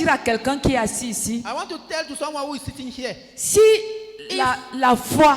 dire à quelqu'un qui est assis ici, I want to tell to someone who is sitting here. si la foi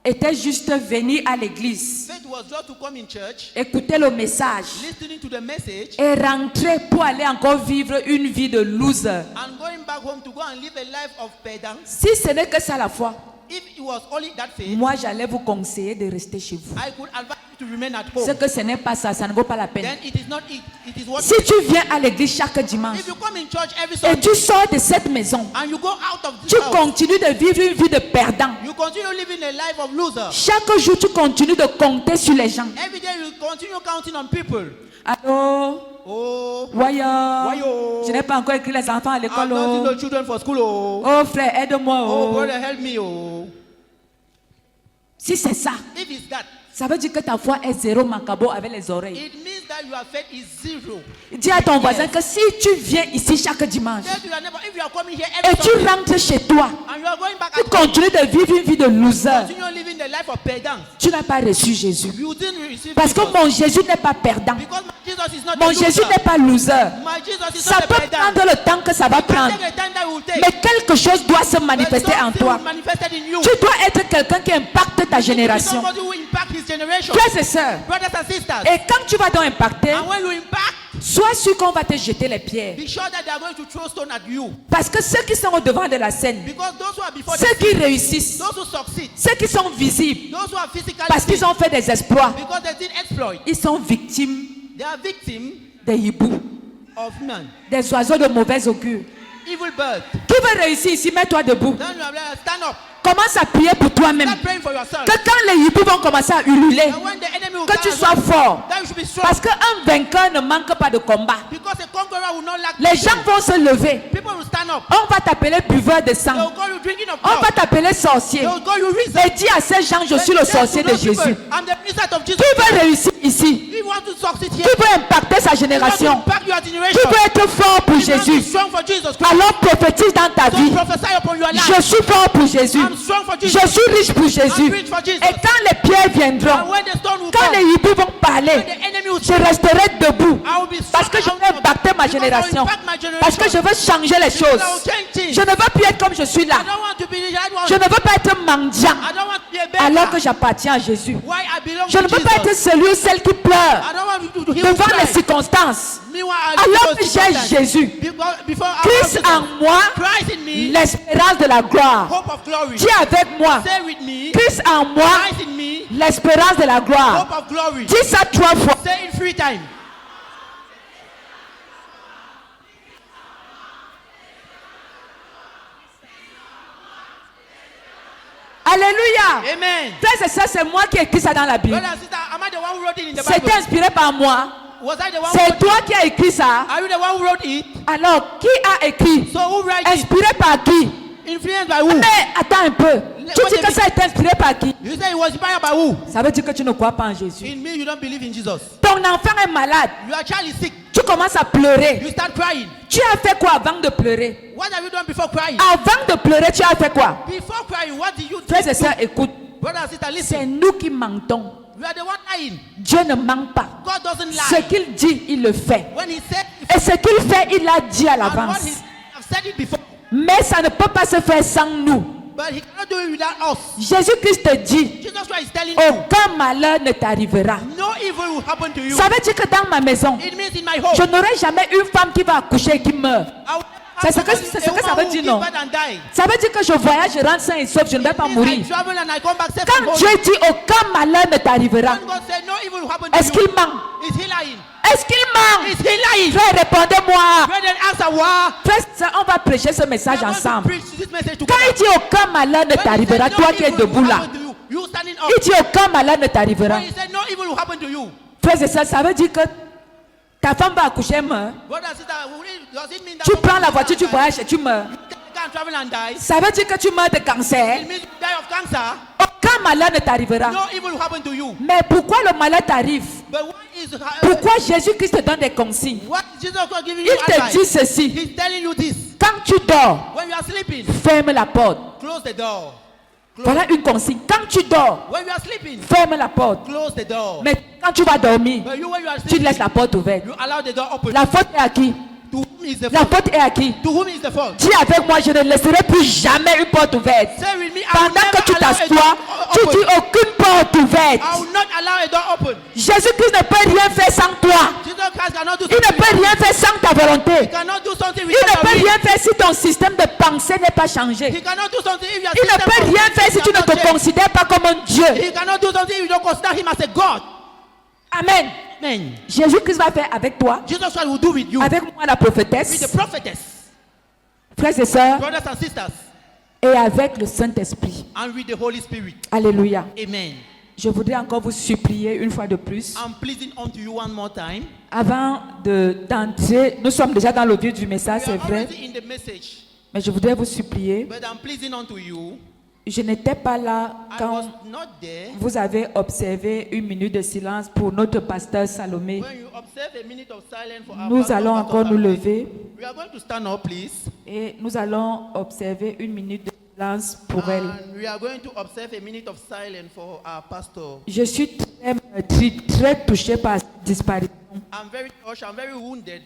était juste venir à l'église, Faith was just to come in church, écouter le message listening to the message, et rentrer pour aller encore vivre une vie de loser. and going back home to go and live a life of pedant. Si ce n'est que ça la foi, If it was only that faith, moi j'allais vous conseiller de rester chez vous. I could advise you to remain at home. Ce que ce n'est pas ça, ça ne vaut pas la peine. Then it is not it. It is what. Si tu viens à l'église chaque dimanche If you come in church every et Sunday tu sors de cette maison, and you go out of this tu house, continues de vivre une vie de perdant. you continue living a life of loser. Chaque jour, tu continues de compter sur les gens. Every day you continue counting on people. Allô? Oh, Voyons. Je n'ai pas encore écrit les enfants à I'm l'école. not Oh, in the children for school. Oh, oh frère, aide-moi. oh Oh. brother, help me. Oh, Si c'est ça, if it's that, ça veut dire que ta foi est zéro macabo avec les oreilles. it means that your faith is zero. Dis à ton voisin que si tu viens ici chaque dimanche Tell to your neighbor, if you are coming here et every tu Sunday rentres chez toi, and you are going back tu at home, continues de vivre une vie de loser, continue living the life of pedant. tu n'as pas reçu Jésus. You didn't receive Parce que Jesus. mon Jésus n'est pas perdant. Because my Jesus is not Mon a Jésus loser. n'est pas loser. My Jesus is Ça not a peut pedant. prendre le temps que ça va prendre. Take the time that it will take. Mais quelque chose doit se But manifester en something toi. will manifested in you. Tu dois être quelqu'un qui impacte ta génération. Somebody who impact his generation. Frères et sœurs, Brothers and sisters. et quand tu vas donc impacter, And when you impact, sois sûr qu'on va te jeter les pierres. be sure that they are going to throw stone at you. Parce que ceux qui sont au devant de la scène, Because those who are before ceux the qui scene, réussissent, those who succeed, ceux qui sont visibles, those who are physically parce qu'ils ont fait des exploits, because they did exploit, ils sont victimes they are victims des hiboux, of man, des oiseaux de mauvais augure. evil birth. Qui veut réussir ici, mets-toi debout. Then you are like, stand up, Commence à prier pour toi-même. start praying for yourself. Que quand les hiboux vont commencer à ululer, And when the enemy will que tu come, sois fort. then you should be strong. Parce qu'un vainqueur ne manque pas de combat. Because a conqueror will not lack. Les gens vont se lever. People will stand up. On va t'appeler buveur de They sang. will call you drinking of On blood. va t'appeler sorcier. They will call you reason. Et dis à ces gens, je suis le sorcier de Jésus. I'm the priest of Jesus. Qui veut réussir ici? You want to succeed Qui here? veut impacter sa You want to génération? impact your Qui generation? veut être fort pour You want to be Jésus? strong for Jesus Christ. Alors prophétise dans ta So vie. prophesy upon your life. Je suis fort pour Jésus. I'm strong for Jesus. Je suis riche pour Jésus. I'm rich for Jesus. Et quand les pierres viendront, And when the stone will quand come, les hiboux vont when parler, the enemy will je resterai debout. I will be strong. Parce que je veux impacter ma génération. Parce que je veux changer les choses. I will change things. Je ne veux plus être comme je suis là. I don't want to be the right one. Je ne veux pas être mendiant I don't want to be a beggar. alors que j'appartiens à Jésus. Why I belong Je ne to veux pas être Jesus. celui ou celle qui pleure I don't want to hear you devant les cry. circonstances. Meanwhile, I Alors live que those j'ai circumstances. Jésus, Before I Christ have en moi, Christ in me, l'espérance de la gloire. hope of glory. Dis avec moi, Say with me, Christ en moi, Christ in me, l'espérance de la gloire. hope of glory. Dis ça 3 fois. Say it 3 times. Alléluia. Amen. Frères et sœurs, c'est moi qui ai écrit ça dans la Bible. Brother and sister, am I the one who wrote it in the C'était Bible? inspiré par moi. Was I the one who C'est wrote it? toi qui as écrit ça. Are you the one who wrote it? Alors, qui a écrit? So who write it? Inspiré par qui? Influenced by who? Mais attends un peu. Tu What dis que David- ça a été inspiré par qui? You say it was inspired by who? Ça veut dire que tu ne crois pas en Jésus. In me, you don't believe in Jesus. Ton enfant est malade. Your child is sick. Tu commences à pleurer. You start crying. Tu as fait quoi avant de pleurer? What have you done before crying? Avant de pleurer, tu as fait quoi? Before crying, what did you Frères et do? sœurs, écoute. Brother and sister, C'est listen. nous qui mentons. You are the one lying. Dieu ne ment pas. God doesn't Ce lie. qu'il dit, il le fait. When he said, Et ce qu'il fait, il l'a dit à and what l'avance. he have said it before, Mais ça ne peut pas se faire sans nous. but he cannot do it without us. Jésus-Christ te dit, Jesus Christ is telling you, aucun malheur ne t'arrivera. no evil will happen to you. Ça veut dire que dans ma maison, It means in my home, je n'aurai jamais une femme qui va accoucher et qui meurt. I will C'est ce have que- somebody- c'est ce a que ça woman veut who dire, give non? birth and die. Ça veut dire que je voyage, je rentre sain et sauf, je ne vais pas It means mourir. I travel and I come back safe and Quand whole. Dieu dit aucun malheur ne t'arrivera, When God said no evil will happen to est-ce you, qu'il ment? is he lying? Est-ce qu'il ment? Is he lying? Frère, répondez-moi. Brethren, answer what? Frère, on va prêcher ce We message are going to ensemble. preach this message Quand together. il dit aucun malheur ne When he t'arrivera, said no toi qui es evil will debout là, happen to you, you standing up. il dit aucun malheur ne t'arrivera. When he said no evil will happen to you, Frère et sœurs, ça veut dire que ta femme va accoucher et meurt. brother and sister, does it mean that Tu someone prends la will voiture, tu die? voyages et tu meurs. You can travel and die. Ça veut dire que tu meurs de cancer. It means you die of cancer. Aucun malheur ne t'arrivera. No evil will happen to you. Mais pourquoi le malheur t'arrive? But what is Pourquoi Jésus-Christ te donne des consignes? what is Jesus Christ giving you Il te advice? dit ceci. He's telling you this. Quand tu dors, When you are sleeping, ferme la porte. close the door. Voilà une consigne. Quand tu dors, When you are sleeping, ferme la porte. close the door. Mais quand tu vas dormir, But you, when you are tu sleeping, laisses la porte ouverte. you allow the door open. La faute est à qui? To whom is the La fault? faute est à qui? To whom is the fault? Dis avec moi, je ne laisserai plus jamais une porte ouverte. Say with me, I will Pendant que tu never allow a t'assois, door tu dis open. aucune porte ouverte. I will not allow a door open. Jésus-Christ ne peut rien faire sans toi. Jesus Christ cannot do Il ne something. peut rien faire sans ta He volonté. cannot do something Il without ne your peut will. rien faire si ton système de pensée n'est pas changé. He cannot do something if your Il ne system peut of rien faire si tu ne cannot te change. considères pas comme un Dieu. He cannot do something if you don't consider him as a God. Amen. Amen. Jésus-Christ va faire avec toi, Jesus Christ will do with you. avec moi la With the prophétesse, prophetess, frères et sœurs, brothers and sisters, et avec le Saint-Esprit. and with the Holy Spirit. Alléluia. Amen. Je voudrais encore vous supplier une fois de plus. I'm pleasing unto you one more time. Avant d'entrer, nous sommes déjà dans le vif du message, We c'est are vrai, already in the message, mais je voudrais vous supplier. but I'm pleasing unto you. Je n'étais pas là I was quand not there vous avez observé une minute de silence pour notre pasteur Salomé. when you observe a minute of silence for our Nous pastor, allons Pastor encore nous Salome. lever We are going to stand up, please. et nous allons observer une minute de silence pour elle. And we are going to observe a minute of silence for our pastor. Je suis très touchée par cette disparition. I'm very touched, I'm very wounded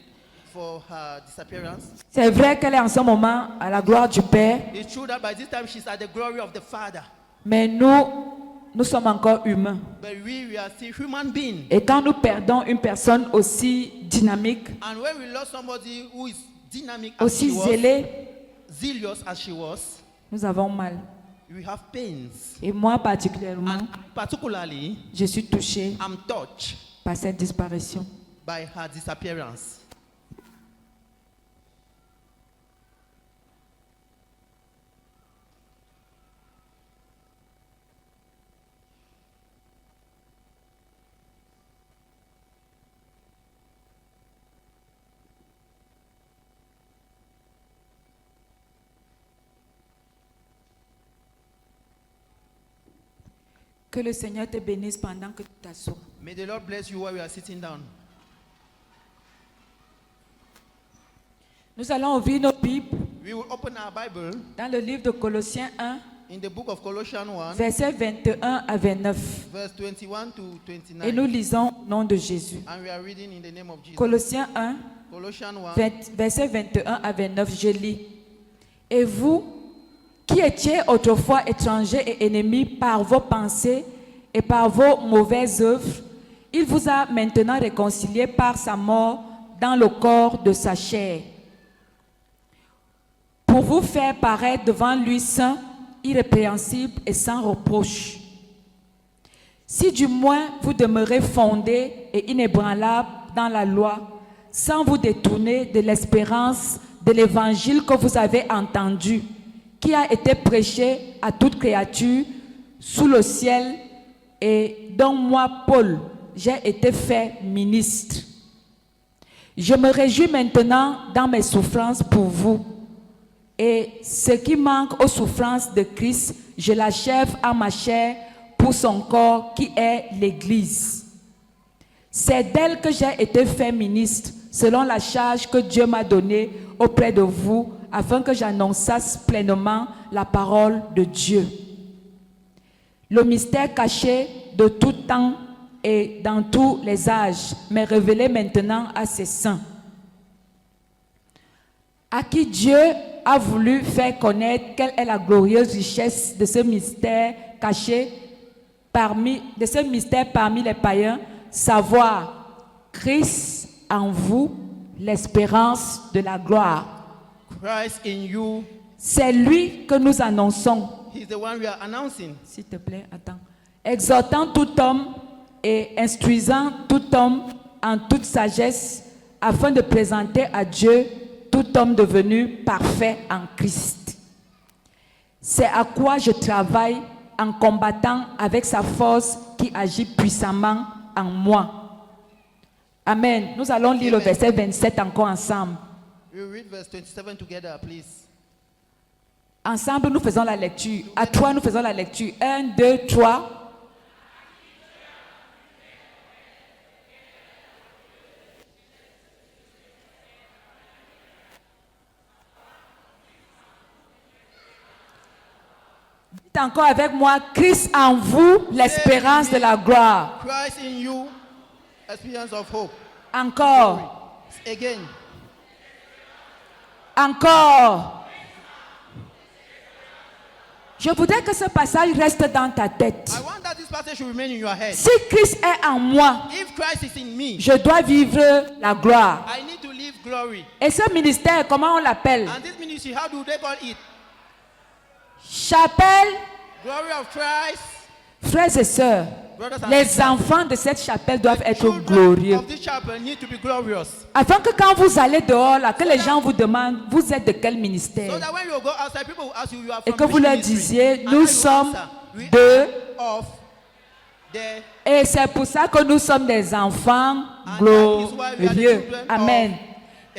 for her disappearance. C'est vrai qu'elle est en ce moment à la gloire du Père, It's true that by this time she's at the glory of the Father. mais nous sommes encore humains. But we are still human beings. Et quand nous perdons une personne aussi dynamique, And when we lost somebody who is dynamic as aussi she was, zélée, zealous as she was, nous avons mal. we have pains. Et moi particulièrement, And particularly, je suis touchée I'm touched par cette disparition. by her disappearance. Que le Seigneur te bénisse pendant que tu t'assois. May the Lord bless you while we are sitting down. Nous allons ouvrir nos Bibles We will open our Bible dans le livre de Colossiens 1, in the book of Colossians 1, versets 21 à 29. verse 21 to Et nous 29. lisons au nom de Jésus. And we are reading in the name of Jesus. Colossiens 1, Colossians 1, versets 21 à 29, je lis. Et vous, qui étiez autrefois étrangers et ennemis par vos pensées et par vos mauvaises œuvres, il vous a maintenant réconciliés par sa mort dans le corps de sa chair, pour vous faire paraître devant lui saint, irrépréhensible et sans reproche. Si du moins vous demeurez fondés et inébranlables dans la loi, sans vous détourner de l'espérance de l'évangile que vous avez entendu, qui a été prêché à toute créature sous le ciel et dont moi, Paul, j'ai été fait ministre. Je me réjouis maintenant dans mes souffrances pour vous. Et ce qui manque aux souffrances de Christ, je l'achève à ma chair pour son corps qui est l'Église. C'est d'elle que j'ai été fait ministre, selon la charge que Dieu m'a donnée auprès de vous, afin que j'annonçasse pleinement la parole de Dieu. Le mystère caché de tout temps et dans tous les âges m'est révélé maintenant à ses saints, à qui Dieu a voulu faire connaître quelle est la glorieuse richesse de ce mystère caché parmi les païens, savoir Christ en vous, l'espérance de la gloire. Christ in you, C'est lui que nous annonçons. He's the one we are announcing. S'il te plaît, attends. Exhortant tout homme et instruisant tout homme en toute sagesse, afin de présenter à Dieu tout homme devenu parfait en Christ. C'est à quoi je travaille en combattant avec sa force qui agit puissamment en moi. Amen. Nous allons lire le Amen. verset 27 encore ensemble. We read verse 27 together, please. Ensemble, nous faisons la lecture. À trois, nous faisons la lecture. 1, 2, 3. Dites encore avec moi, Christ en vous, l'espérance de la gloire. Christ in you, experience of hope. Encore. Again, Encore. Je voudrais que ce passage reste dans ta tête. I want that this passage should remain in your head. Si Christ est en moi, If Christ is in me, je dois vivre la gloire. I need to live glory. Et ce ministère, comment on l'appelle? And this ministry, how do they call it? Chapelle, Glory of Christ. frères et sœurs, Brothers and les sisters, enfants de cette chapelle doivent être children glorieux. of this chapel need to be glorious. Afin que quand vous allez dehors, là, que les gens vous demandent, vous êtes de quel So ministère? that when you go outside, people will ask you, you are Et from que vous which leur ministry? disiez, And nous you sommes answer, we de... are of the... Et c'est pour ça que nous sommes des enfants glorieux. Amen.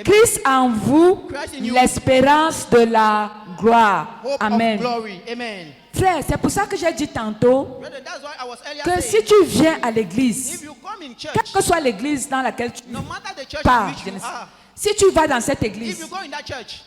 Christ en vous, l'espérance de la gloire. hope Amen. of glory. Amen. Frère, c'est pour ça que j'ai dit tantôt Brother, that's why I was earlier que saying, si tu viens à if l'église, you come in quelle church, que soit l'église dans laquelle tu no matter the church in pars, which you are, si tu vas dans cette if église you go in that church,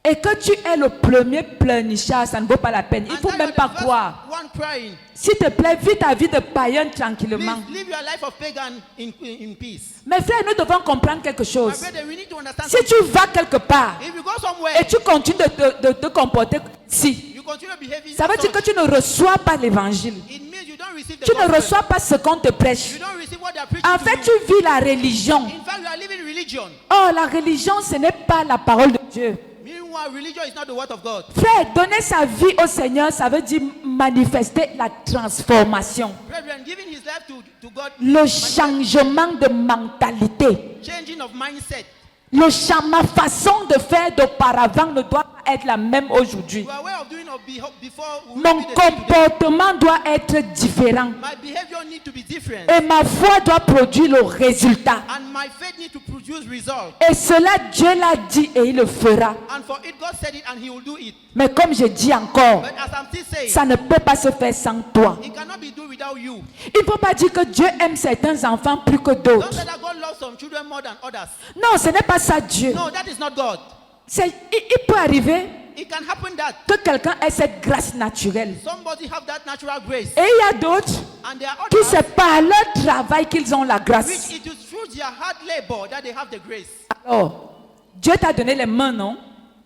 et que tu es le premier pleurnichard, ça ne vaut pas la peine. Il ne and faut that même you're pas the first croire. one crying, S'il te plaît, vis ta vie de païen tranquillement. please live your life of pagan in peace. Mes frères, nous devons comprendre quelque My chose. brother, we need to understand Si tu vas quelque part if you go somewhere et tu continues de te comporter si, you continue behaving ça veut as dire que such, tu ne reçois pas l'évangile. it means you don't receive the Tu ne gospel. reçois pas ce qu'on te prêche. You don't receive what they are preaching En to fait, you. tu vis la religion. In fact, you are living religion. Oh, la religion, ce n'est pas la parole de Dieu. Meanwhile, religion is not the word of God. Frère, donner sa vie au Seigneur, ça veut dire manifester la transformation, Brethren, giving his life to God, le changement de mentalité. changing of mindset. Ma façon de faire d'auparavant ne doit pas être la même aujourd'hui. You are aware of doing before we Mon will be the same today. comportement doit être différent. My behavior need to be different. Et ma foi doit produire le résultat. And my faith need to produce results. Et cela, Dieu l'a dit et il le fera. And for it, God said it and he will do it. Mais comme je dis encore, But as I'm still saying, ça ne peut pas se faire sans toi. it cannot be done without you. Il ne faut pas dire que Dieu aime certains enfants plus que Don't d'autres. say that God loves some children more than others. Non, ce n'est pas ça Dieu. No, that is not God. Il peut arriver It can happen that que quelqu'un ait cette grâce naturelle. somebody have that natural grace. Et il y a d'autres And there are qui others c'est par leur travail qu'ils ont la which grâce. it is through their hard labor that they have the grace. Alors, Dieu t'a donné les mains, non?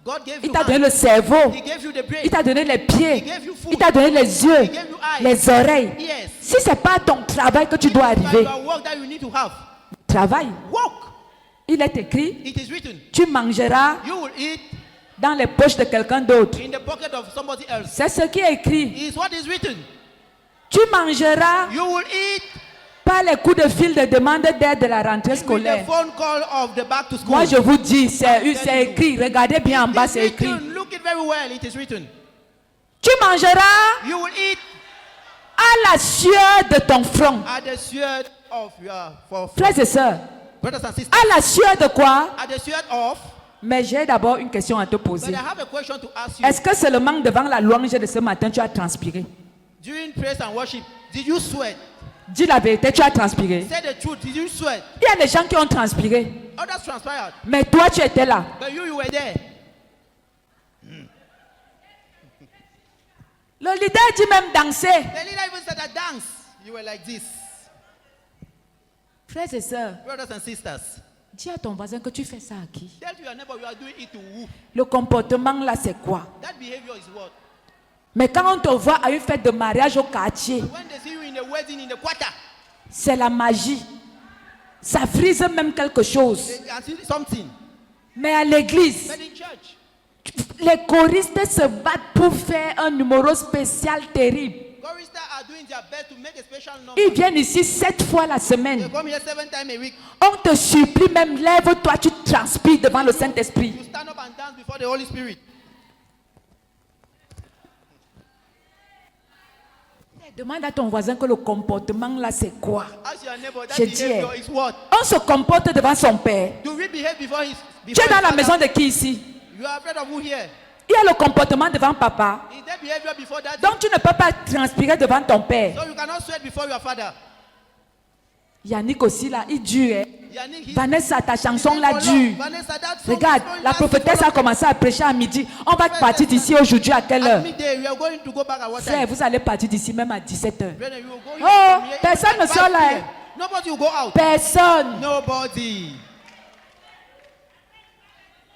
God gave Il you t'a donné hands. le cerveau. He gave you the brain. Il t'a donné les pieds. He gave you food. Il t'a donné les yeux, He gave you eyes. les oreilles. Yes. Si ce n'est pas ton travail que tu dois By arriver, your work that you need to have. travail. Walk. Il est écrit, It is written. tu mangeras You will eat dans les poches de quelqu'un d'autre. in the pocket of somebody else. C'est ce qui est écrit. It is what is written. Tu mangeras You will eat par les coups de fil de demande d'aide de la rentrée with the scolaire. phone call of the back to school. Moi, je vous dis, c'est écrit. Regardez bien en bas, It is c'est écrit. written. Look it very well. It is written. Tu mangeras You will eat à la sueur de ton front. at the sweat of your Frères et sœurs, brothers and sisters. à la sueur de quoi? At the sweat of. Mais j'ai d'abord une question à te But poser. I have a question to ask you. Est-ce que seulement devant la louange de ce matin, tu as transpiré? During praise and worship, did you sweat? Dis la vérité, tu as transpiré. Say the truth. Did you sweat? Il y a des gens qui ont transpiré. Others transpired, Mais toi, tu étais là. but you were there. Le leader dit même danser. The leader even said that dance. You were like this. Frères et sœurs, Brothers and sisters, dis à ton voisin que tu fais ça à qui? tell to your neighbor you are doing it to who? Le comportement là, c'est quoi? That behavior is what? Mais quand on te voit à une fête de mariage au quartier, When they see you in the wedding in the quarter, c'est la magie. Ça frise même quelque chose. they can see something. Mais à l'église, But in church, les choristes se battent pour faire un numéro spécial terrible. choristers are doing their best to make a special number. Ils viennent ici 7 fois la They semaine. come here 7 times a week On te supplie même, lève-toi, tu transpires devant le Saint-Esprit. to stand up and dance before the Holy Spirit. Demande à ton voisin que le comportement là, c'est quoi? Ask your neighbor that Je dis, behavior is what? On se comporte devant son père. Do we behave before his Tu before es dans his la father? maison de qui ici? You are afraid of who here? Il y a le comportement devant papa. Is there behavior before that? Donc tu ne peux pas transpirer devant ton père. So you cannot sweat before your father. Yannick aussi là, il dure. Hein? Yannick, Vanessa, ta chanson là dure. Vanessa, that song Regarde, is going la last prophétesse a commencé à prêcher à midi. On va partir d'ici aujourd'hui à quelle at heure? midday. We are going to go back at what Frère, time? vous allez partir d'ici même à 17h. Brethren, you will go Oh, from here personne at ne sort 5 là, p.m. hein. Nobody will go out. Personne. Nobody.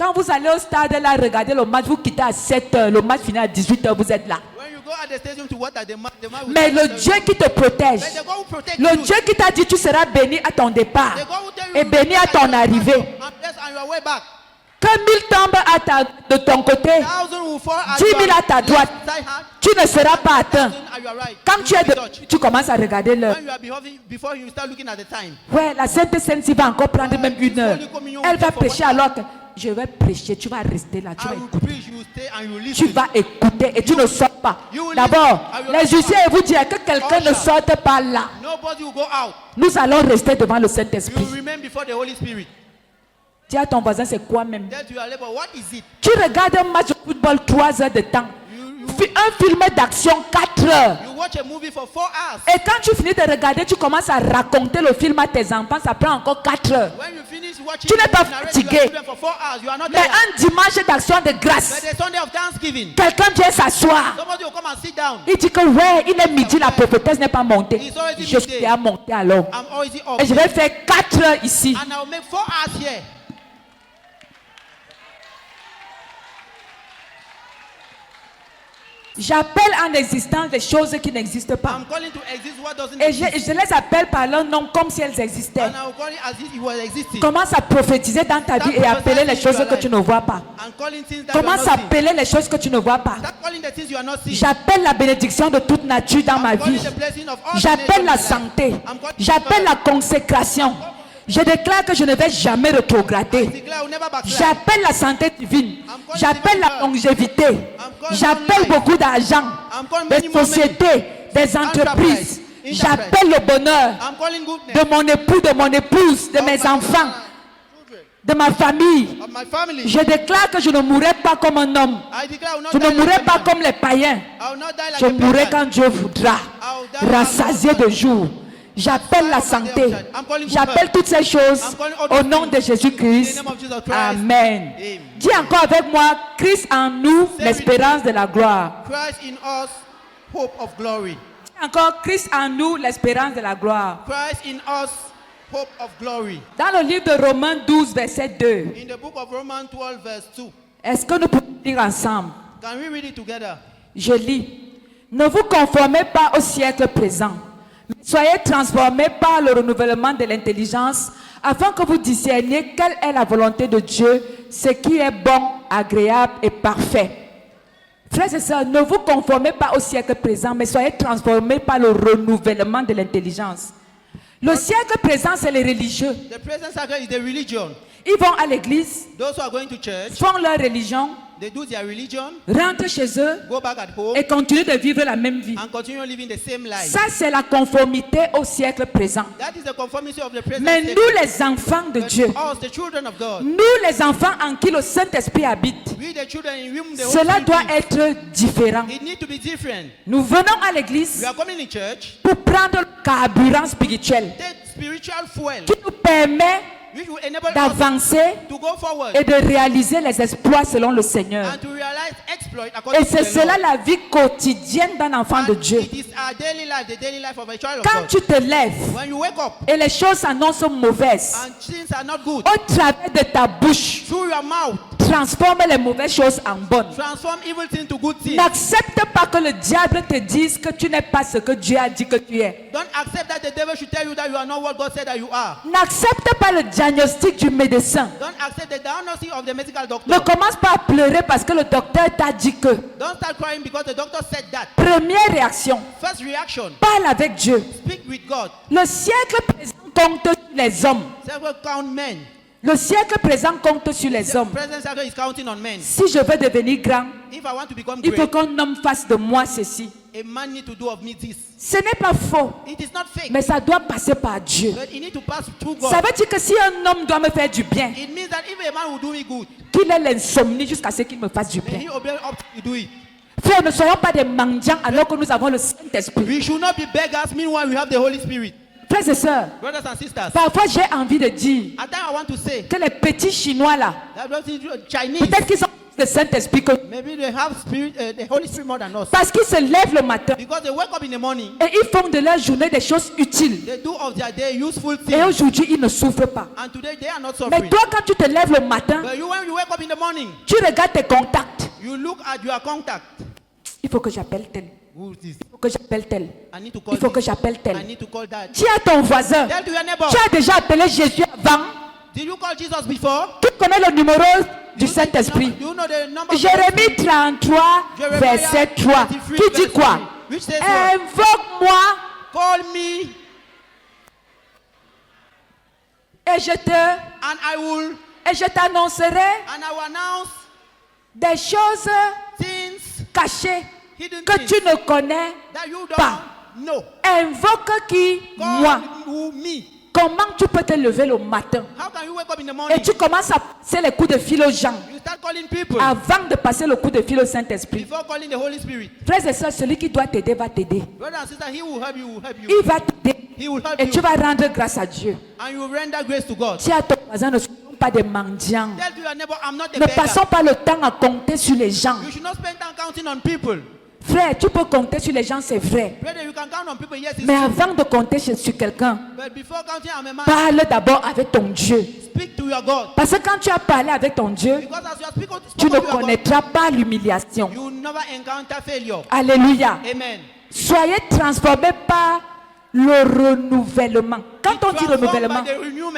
Quand vous allez au stade là, regardez le match, vous quittez à 7h, le match finit à 18h, vous êtes là. When you go at the stadium to watch the match will Mais tell le you- Dieu qui te protège, But the God who protects le you, Dieu qui t'a dit tu seras béni à ton départ the God who tell you et you béni à will ton be arrivée. and blessed on your way back. Que 1000 tombent de ton côté, 1,000 will fall at 10 000 your à ta droite, left side hand, tu ne seras pas atteint. 1,000 at your right. Quand You tu es will be de, touched. tu commences à regarder l'heure. When you are before you start looking at the time. Ouais, la Sainte Sainte va encore prendre même 1 heure. Elle va prêcher alors que je vais prêcher, tu vas rester là, tu I vas will écouter. preach, you will stay and you will Tu listen. vas écouter et tu ne sors pas. You will D'abord, listen. I will les huissiers vous dire que quelqu'un ne Usher. sorte pas là. Nobody will go out. Nous allons rester devant le You Saint-Esprit. will remain before the Holy Spirit. Dis à ton voisin, c'est quoi même? Tell to your neighbor, what is it? Tu regardes un match de football 3 heures de temps. Un film d'action 4 heures. You watch a movie for 4 hours. Et quand tu finis de regarder, tu commences à raconter le film à tes enfants, ça prend encore 4 heures. When you finish watching, Tu n'es pas narrate to your fatigué. children for 4 hours. You are not Mais there. un dimanche d'action de grâce, But the Sunday of Thanksgiving, quelqu'un vient s'asseoir. somebody will come and sit down. Il dit que ouais, il est midi, la prophétesse n'est pas montée. It's already Je suis à monter alors. I'm already up. Et je vais faire 4 heures ici. And I'll make 4 hours here. J'appelle en existence des choses qui n'existent pas. I'm calling to exist what doesn't Et exist. je les appelle par leur nom comme si elles existaient. And I will call it as if it was existing. Commence à prophétiser dans ta vie et appeler les choses que tu ne vois pas. I'm calling things that you are Commence not à seeing. appeler les choses que tu ne vois pas. Start calling the things you are not seeing. J'appelle la bénédiction de toute nature dans ma I'm calling vie. the blessing of all J'appelle la the nations in my santé. life. I'm calling J'appelle la consécration. Je déclare que je ne vais jamais I rétrograder. declare I will never backslide. J'appelle la santé divine. J'appelle la longévité. J'appelle beaucoup d'argent, des sociétés, des entreprises. J'appelle le bonheur I'm calling goodness de mon époux, de mon épouse, de mes enfants, de ma famille. of my family. Je déclare que je ne mourrai pas comme un homme. I declare I will not Je die ne like mourrai a pas man. comme les païens. I will not die like Je a mourrai pagan. quand Dieu voudra. Rassasié de jour. J'appelle la santé. J'appelle toutes ces choses au nom de Jésus-Christ. Amen. Dis encore avec moi, Christ en nous, l'espérance de la gloire. Christ in us, hope of glory. Dis encore, Christ en nous, l'espérance de la gloire. Christ in us, hope of glory. Dans le livre de Romains 12, verset 2, In the book of Romans 12, verse 2. est-ce que nous pouvons lire ensemble? Can we read it together? Je lis. Ne vous conformez pas au siècle présent, mais soyez transformés par le renouvellement de l'intelligence, afin que vous discerniez quelle est la volonté de Dieu, ce qui est bon, agréable et parfait. Frères et sœurs, ne vous conformez pas au siècle présent, mais soyez transformés par le renouvellement de l'intelligence. Le siècle présent, c'est les religieux. The present cycle is the religion. Ils vont à l'église, Those who are going to church, font leur religion, they do their religion, rentrent chez eux go back at home, et continuent de vivre la même vie. and continue living the same life. Ça, c'est la conformité au siècle présent. That is the conformity of the present Mais cycle. nous, les enfants de But Dieu, us, the children of God, nous, les enfants en qui le Saint-Esprit habite, we the children in whom the Holy cela Spirit doit lives, être différent. it needs to be different. Nous venons à l'église We are coming in church, pour prendre le carburant spirituel take spiritual fuel, qui nous permet which will enable us d'avancer to go forward et de réaliser les exploits selon le Seigneur. and to realize exploit Et according to c'est the cela Lord. la vie quotidienne d'un enfant de And Dieu. it is our daily life, the daily life of a child of Quand God. tu te lèves When you wake up et les choses s'annoncent mauvaises, and things are not good, au travers de ta bouche, through your mouth, transforme les mauvaises choses en bonnes. transform evil things to good things. N'accepte pas que le diable te dise que tu n'es pas ce que Dieu a dit que tu es. Don't accept that the devil should tell you that you are not what God said that you are. N'accepte pas le diagnostic du médecin. Don't accept the diagnosis of the medical Ne doctor. commence pas à pleurer parce que le docteur t'a dit que. Don't start crying because the doctor said that. Première réaction, First reaction, parle avec Dieu. speak with God. Le siècle présent compte sur les hommes. Several count men. Le siècle présent compte sur les The hommes. present cycle is counting on men. Si je veux devenir grand, If I want to become il faut great, qu'un homme fasse de moi ceci. a man need to do of me this. Ce n'est pas faux, It is not fake, mais ça doit passer par Dieu. but it need to pass through God. Ça veut dire que si un homme doit me faire du bien, It means that if a man will do me good, qu'il ait l'insomnie jusqu'à ce qu'il me fasse du then bien. he will be up to do it. Frères, ne soyons pas des mendiants alors que nous avons le Saint-Esprit. We should not be beggars, meanwhile we have the Holy Spirit. Frères et sœurs, Brothers and sisters, parfois j'ai envie de dire at times I want to say que les petits Chinois là, that those Chinese, peut-être qu'ils sont le Saint-Esprit que nous. Maybe they have the Holy Spirit more than us. Parce qu'ils se lèvent le matin Because they wake up in the morning, et ils font de leur journée des choses utiles. they do of their day useful Et things. aujourd'hui, ils ne souffrent pas. And today they are not Mais suffering. toi, quand tu te lèves le matin, But you, when you wake up in the morning, tu regardes tes contacts. you look at your contact. Il faut que j'appelle tel. Who is this? Il faut que j'appelle tel. I need to call Il faut que this. j'appelle I tel. need to call that. Dis à ton voisin, Tell to your neighbor. tu as déjà appelé Jésus avant. Did you call Jesus before? Tu connais le numéro du Do you Saint-Esprit. know the number of Jérémie 33, Jeremiah verset 3. 33, Qui dit verse quoi? 3, which says what? Invoque-moi Call me et je t'annoncerai and I will announce des choses things, cachées hidden que things tu ne connais that you pas. don't know. Invoque qui? Call Moi. who, me. Comment tu peux te lever le matin How can you wake up in the et morning? tu commences à passer les coups de fil aux gens You start calling people avant de passer le coup de fil au Saint-Esprit? before calling the Holy Spirit. Frères et sœurs, celui qui doit t'aider va t'aider. Brother and sister, he will help you. Will help you. Il va t'aider He will help et you. tu vas rendre grâce à Dieu. And you will render grace to God. Dis à ton voisin, ne soyons pas des mendiants. Tell to your neighbor, I'm not a Ne beggar. passons pas le temps à compter sur les gens. You should not spend time counting on people. Frère, tu peux compter sur les gens, c'est vrai. Brother, you can count on people, yes, it's Mais true. avant de compter sur quelqu'un, But before counting on a man, parle d'abord avec ton Dieu. speak to your God. Parce que quand tu as parlé avec ton Dieu, Because as you are speaking tu ne to your God, connaîtras pas l'humiliation. you will never encounter failure. Alléluia. Amen. Soyez transformés par le renouvellement. Quand on dit Transformed renouvellement, by the renewal.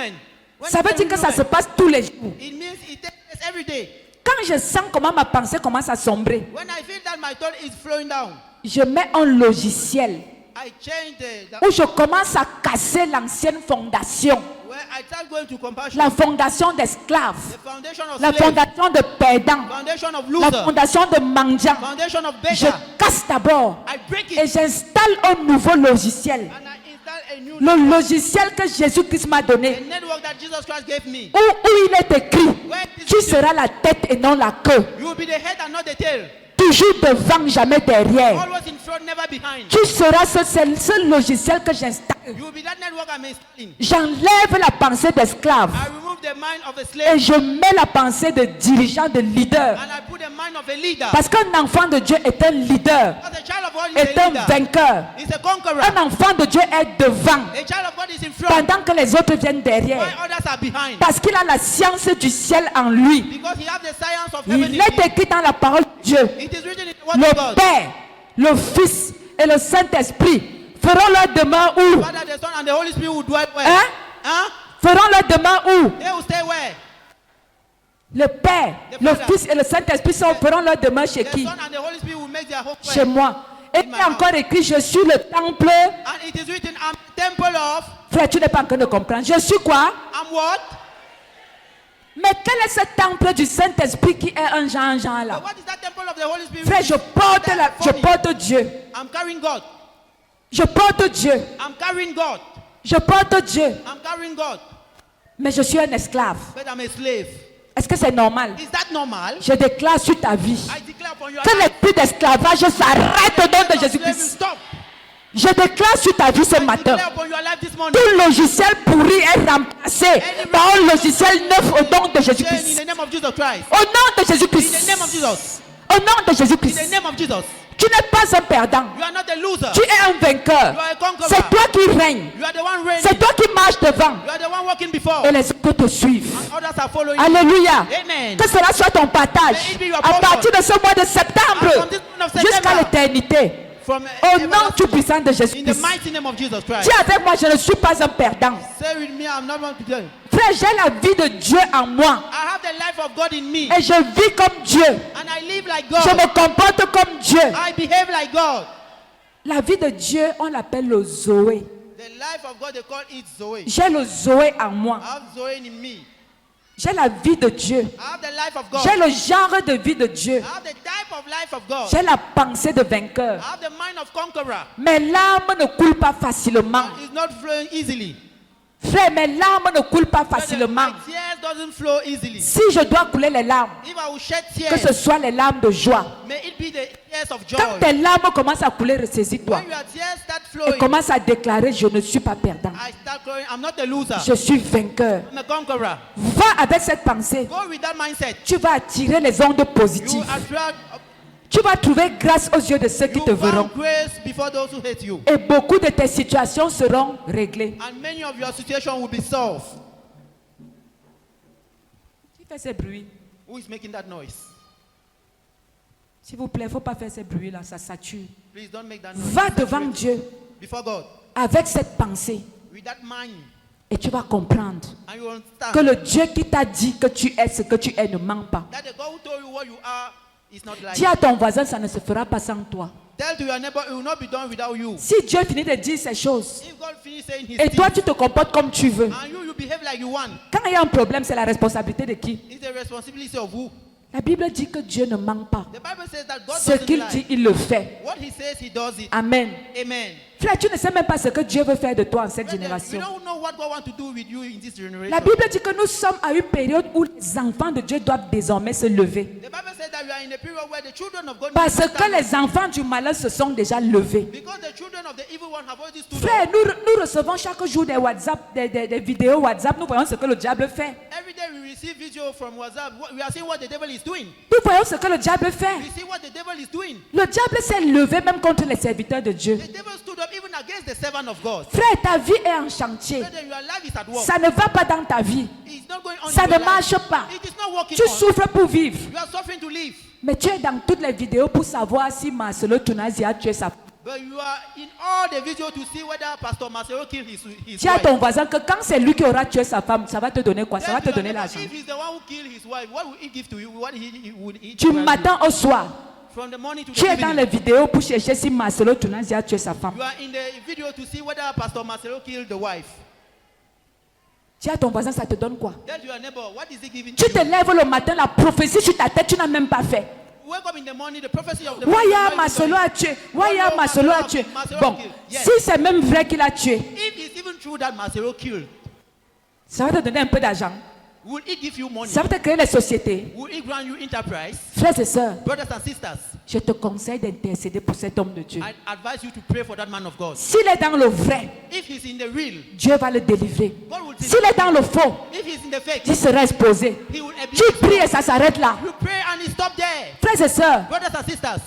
When ça you veut say dire que ça se renewal, passe tous les jours. it means it takes place every day. Quand je sens comment ma pensée commence à sombrer, When I feel that my thought is flowing down, je mets un logiciel I change the où je commence à casser l'ancienne fondation, where I start going to compassion. la fondation d'esclaves, The foundation of la slave, fondation de perdants, foundation of la loser, fondation de mendiants. foundation of Je beggar. casse d'abord I break et it j'installe un nouveau logiciel. and I install a new Le logiciel que Jésus-Christ m'a the donné, network that Jesus Christ gave me. où il est écrit, Where it is tu written, seras la tête et non la queue. you will be the head and not the tail. Toujours devant, jamais derrière. Always in front, never behind. Tu seras ce logiciel que j'installe. You will be that network I'm installing. J'enlève la pensée d'esclave I remove the mind of a et slave je mets la pensée de dirigeant, de leader. and I put the mind of a leader. Parce qu'un enfant de Dieu est un leader, Because a child of God is est a un leader. vainqueur. He's a conqueror. Un enfant de Dieu est devant A child of God is in front pendant que les autres viennent derrière. while others are behind. Parce qu'il a la science du ciel en lui. Because he has the science of heaven Il in est him. écrit dans la parole de Dieu. It is written in the word Le of God. Père, le Fils et le Saint-Esprit feront leur demeure où? Father, the Son, and the Holy Spirit will dwell where? Hein? Huh? Feront leur demeure où? They will stay where? Le Père, le Fils et le Saint-Esprit feront leur demeure chez The qui? Son and the Holy Spirit will make their home Chez where? moi. Et il est encore écrit, je suis le temple. And it is written, I'm the temple of, Frère, tu n'es pas en train de comprendre. Je suis quoi? I'm what? Mais quel est ce temple du Saint-Esprit qui est un Jean là? But what is that temple of the Holy Spirit? Frère, je porte Dieu. I'm carrying God. Je porte Dieu. I'm carrying God. Je porte Dieu. I'm carrying God. Mais je suis un esclave. But I'm a slave. Est-ce que c'est normal? Is that normal? Je déclare sur ta vie I declare upon your que life. l'esprit d'esclavage s'arrête au nom de Slavery, Jésus-Christ. stop. Je déclare sur ta vie ce I matin. declare upon your life this morning. Tout logiciel pourri est remplacé par un logiciel neuf au nom de Saying in Jésus-Christ. the name of Jesus Christ. Au nom de In the name of Jésus-Christ. Jesus. Au nom de In the Jésus-Christ. name of Jesus. Tu n'es pas un perdant. You are not a loser. Tu es un vainqueur. You are a conqueror. C'est toi qui règnes. You are the one reigning. C'est toi qui marches devant. You are the one walking before. Et les autres te suivent. Others are following. Alléluia. Amen. Que cela soit ton partage. May it be your À portion. partir de ce mois de septembre And from this month of September, jusqu'à l'éternité. From Au nom tout puissant de in the Jésus-Christ. mighty name of Jesus Christ. Dis avec moi, je ne suis pas un perdant. Say with me, I'm not one to them. Frère, j'ai la vie de Dieu en moi. I have the life of God in me. Et je vis comme Dieu. And I live like Je God. me comporte comme Dieu. I behave like God. La vie de Dieu, on l'appelle le Zoé. The life of God, they call it Zoe. J'ai le Zoé en moi. I have Zoe in me. J'ai la vie de Dieu. I have the life of God. J'ai le genre de vie de Dieu. I have the type of life of God. J'ai la pensée de I vainqueur. have the mind of conqueror. Mes larmes ne coulent pas facilement. It's not flowing easily. Frère, mes larmes ne coulent pas facilement. My tears doesn't flow easily. Si je dois couler les larmes, If I will shed que ce tears, soit les larmes de joie. may it be the tears of joy. Quand tes larmes commencent à couler, ressaisis-toi. When your tears start Et flowing, commence à déclarer, je ne suis pas perdant. I start crying, I'm not a loser. Je suis vainqueur. I'm a conqueror. Va avec cette pensée. Go with that mindset. Tu vas attirer les ondes You positives. attract, Tu vas trouver grâce aux yeux de ceux qui te you verront. find grace before those who hate you. Et beaucoup de tes situations seront réglées. And many of your situations will be solved. Qui fait ces bruits? Who is making that noise? S'il vous plaît, il ne faut pas faire ces bruits-là, ça sature. Please don't make that noise. Va devant Dieu Before God. avec cette pensée With that mind. et tu vas comprendre And you understand que le Dieu qui t'a dit que tu es ce que tu es ne ment pas. that the God who told you what you are is not lying. Dis à ton voisin, ça ne se fera pas sans toi. Tell to your neighbor, it will not be done without you. Si Dieu finit de dire ces choses If God finish saying his et toi things, tu te comportes comme tu veux, and you behave like you want, quand il y a un problème, c'est la responsabilité de qui? it's the responsibility of who? La Bible dit que Dieu ne ment pas. The Bible says that God Ce doesn't qu'il lie. dit, il le fait. What he says, he does it. Amen. Amen. Frère, tu ne sais même pas ce que Dieu veut faire de toi en cette Brethren, génération. we don't know what God wants to do with you in this generation. La Bible dit que nous sommes à une période où les enfants de Dieu doivent désormais se lever. The Bible says that we are in a period where the children of God Parce need to que stand up. les enfants du malheur se sont déjà levés. Because the children of the evil one have already stood Frère, up. nous recevons chaque jour des WhatsApp, des vidéos WhatsApp. Nous voyons ce que le diable fait. Every day we receive video from WhatsApp. We are seeing what the devil is doing. Nous voyons ce que le diable fait. We see what the devil is doing. Le diable s'est levé même contre les serviteurs de Dieu. The devil stood up even against the servant of God. Frère, ta vie est en chantier. Brethren, your life is at work. Ça ne va pas dans ta vie. It's not going on Ça in ne your life. marche pas. It is not working Tu on. souffres pour vivre. You are suffering to live. Mais tu es dans toutes les vidéos pour savoir si Marcelo Tunazi a tué sa femme. But you are in all the videos to see whether Pastor Marcelo killed his Dis à wife. ton voisin que quand c'est lui qui aura tué sa femme, ça va te donner quoi? Ça va te Tell donner your neighbor, l'argent. if he's the one who killed his wife, what will he give to you? What he would eat Du to you? matin au soir, From the morning to tu the es dans evening. les vidéos pour chercher si Marcelo Tunazi a tué sa femme. You are in the video to see whether Pastor Marcelo killed the wife. Dis à ton voisin, ça te donne quoi? Tell your neighbor, what is he giving Tu to te you? lèves le matin, la prophétie sur ta tête, tu n'as même pas fait. Wake up in the morning, the prophecy of the Waya Marcelo a tué. Waya Marcelo a tué. Bon, si c'est même vrai qu'il a tué, If it's even true that Marcelo killed, ça va te donner un peu d'argent. will it give you money? Ça va te créer les sociétés. Will it grant you enterprise? Frères et sœurs, Brothers and sisters, je te conseille d'intercéder pour cet homme de Dieu. I advise you to pray for that man of God. S'il est dans le vrai, If he's in the real, Dieu va le délivrer. God will S'il est dans le faux, If he's in the fake, il sera exposé. he will abuse Tu you. pries et ça s'arrête là. You pray and he stop there. Frères et sœurs, Brothers and sisters,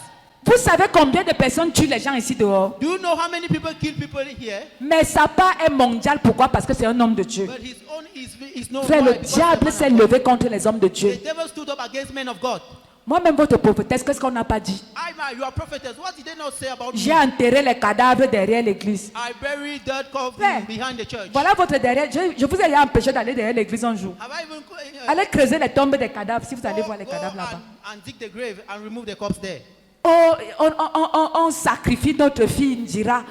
vous savez combien de personnes tuent les gens ici dehors? do you know how many people kill people here? Mais sa part est mondiale. Pourquoi? Parce que c'est un homme de Dieu. But his own is no Frère, why, le because diable he's a s'est man of levé contre les hommes de God. Dieu. The devil stood up against men of God. Moi-même, votre prophétesse, qu'est-ce qu'on n'a pas dit? You are prophetess. What did they not say about J'ai me? enterré les cadavres derrière l'église. I buried dead coffin Frère, behind the church. voilà votre derrière. Je vous ai empêché d'aller derrière l'église un jour. Have I even Allez creuser les tombes des cadavres si vous allez voir les go cadavres là-bas. and dig the grave and remove the corpse there? Oh, on sacrifie notre fille Indira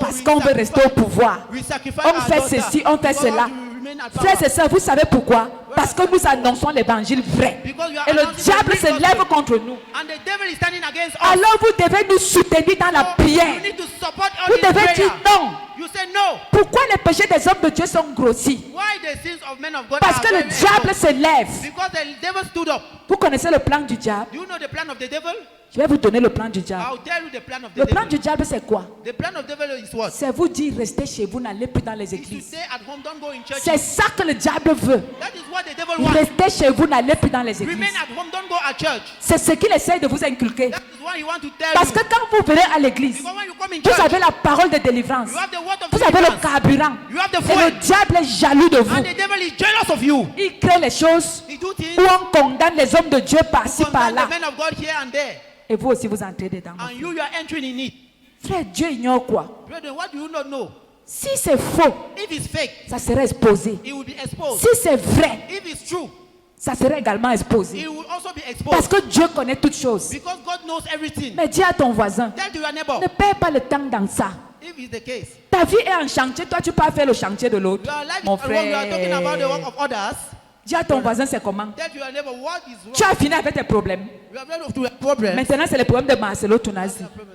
parce we qu'on veut sacrifice- rester au pouvoir. We sacrifice On our fait daughter ceci, on fait because cela. we remain at Frères power. et sœurs, vous savez pourquoi? Parce que nous annonçons l'évangile vrai. Because you are Et le announcing diable the se real lève gospel. contre nous. And the devil is standing against us. Alors vous devez nous soutenir dans la So prière. you need to support us Vous in devez prayer. dire non. You say no. Pourquoi les péchés des hommes de Dieu sont grossis? Why the sins of men of God Parce are que le very diable exposed? se lève. Because the devil stood up. Vous connaissez le plan du diable? Do you know the plan of the devil? Je vais vous donner le plan du diable. I'll tell you the plan of the Le plan devil. du diable, c'est quoi? The plan of the devil is what? C'est vous dire restez chez vous, n'allez plus dans les Is to églises. stay at home, don't go in church. C'est ça que le diable veut. That is what the devil wants. Restez chez vous, n'allez plus dans les Remain églises. at home, don't go at church. C'est ce qu'il essaie de vous inculquer. That is what he wants to tell Parce you. que quand vous venez à l'église, Because when you come in vous church, avez la parole de délivrance. you have the word of Vous avez le deliverance. carburant. You have the Et le fuel. diable est jaloux de vous. And the devil is jealous of you. Il crée les choses He do things où on condamne les hommes de Dieu par-ci, condemn the par-là. men of God here and there. Et vous aussi, vous entrez dedans. And you are entering in it. Frère, Dieu ignore quoi? Brethren, what do you not know? Si c'est faux, If it's fake, ça serait exposé. it will be exposed. Si c'est vrai, If it's true, ça serait également exposé. it will also be Parce exposed. que Dieu connaît toutes choses. Because God knows everything. Mais dis à ton voisin, Tell to your neighbor, ne perds pas le temps dans ça. if it's the case, Ta vie est en chantier, toi tu peux pas faire le chantier de l'autre. your life is Mon wrong. You are talking about the work frère, of others. dis à ton voisin c'est comment? Tell to your neighbor, what is Tu wrong? as fini avec tes problèmes. You have run to a problem. Maintenant c'est le problème de Marcelo Tunazi. The problems.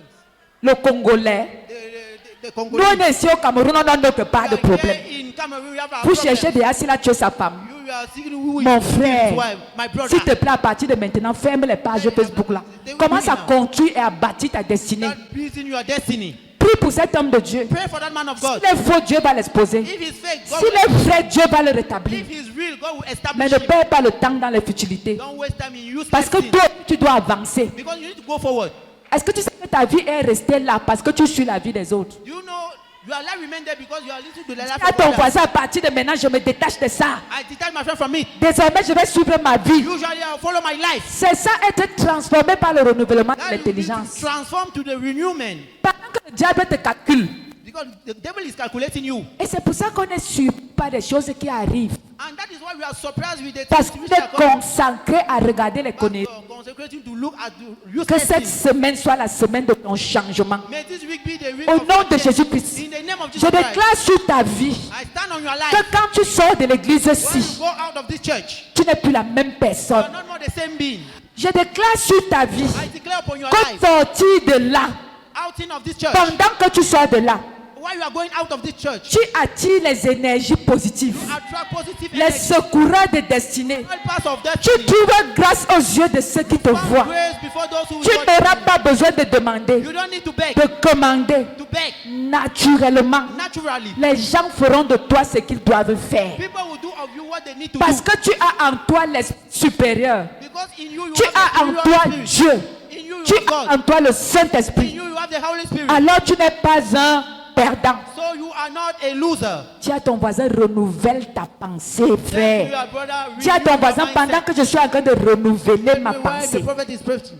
Le Congolais the Nous, on Congolese. est ici au Cameroun, on n'a donc pas de Like problème. here in Cameroon, we have our Vous problem. cherchez déjà si la tué sa femme. You are seeking who is Mon his frère, wife, my brother. s'il te plaît, à partir de maintenant, ferme les pages Facebook là. Commence à construire et à bâtir ta destinée. Start building your destiny. Prie pour cet homme de Dieu. Pray for that man of God. S'il est faux, Dieu va l'exposer. If he's fake, God S'il will, est vrai, Dieu va le rétablir. if he's real, God will Mais establish ne him. perds pas le temps dans les futilités. Don't waste time in useless Parce que things. toi, tu dois avancer. Because you need to go forward. Est-ce que tu sais que ta vie est restée là parce que tu suis la vie des autres? You know, your life remain there because you are listening to the life À of ton others. voisin, à partir de maintenant, je me détache de ça. I detach my friend from it. Désormais, je vais suivre ma vie. Usually, I follow my life. C'est ça, être transformé par le renouvellement de That you need to l'intelligence. transform to the renewment. Pendant que le diable te calcule. Because the devil is calculating you. Et c'est pour ça qu'on est surpris par des choses qui arrivent. And that is why we are surprised with the Parce things qu'il which are est coming. consacré à regarder les conneries. Consecrating to look at the Que useless cette things. semaine soit la semaine de ton changement. May this week be the week Au of nom de change. Jésus-Christ, In the name of je Jesus Christ, déclare sur ta vie I stand on your que life. quand tu sors de l'église When ci, you go out of this church, tu n'es plus la même you personne. are not more the same being. Je déclare sur ta vie I declare upon your que life, sortir de là, outing of this church, pendant que tu sors de là, while you are going out of this church, tu attires les énergies positives, attract positive les energy. secoureurs de destinée. All parts of Tu destiny. trouves grâce aux yeux de ceux qui te Found voient. grace before those who Tu will n'auras judge pas besoin de demander, you. You don't need to beg. de commander. To beg. Naturellement, Naturally. les gens feront de toi ce qu'ils doivent faire. People will do of you what they need to Parce do. que tu as en toi l'esprit supérieur. Because in you, you Tu have as the en Holy toi Spirit. Dieu. In you, you Tu have as en God. toi le In Saint-Esprit. you, you have the Holy Spirit. Alors tu n'es pas un perdant. So you are not a loser. Dis à ton voisin, renouvelle ta pensée, You, frère. your brother, Dis à renew ton your voisin, mindset. pendant que je suis en train de renouveler ma Everywhere the pensée. prophet is preaching.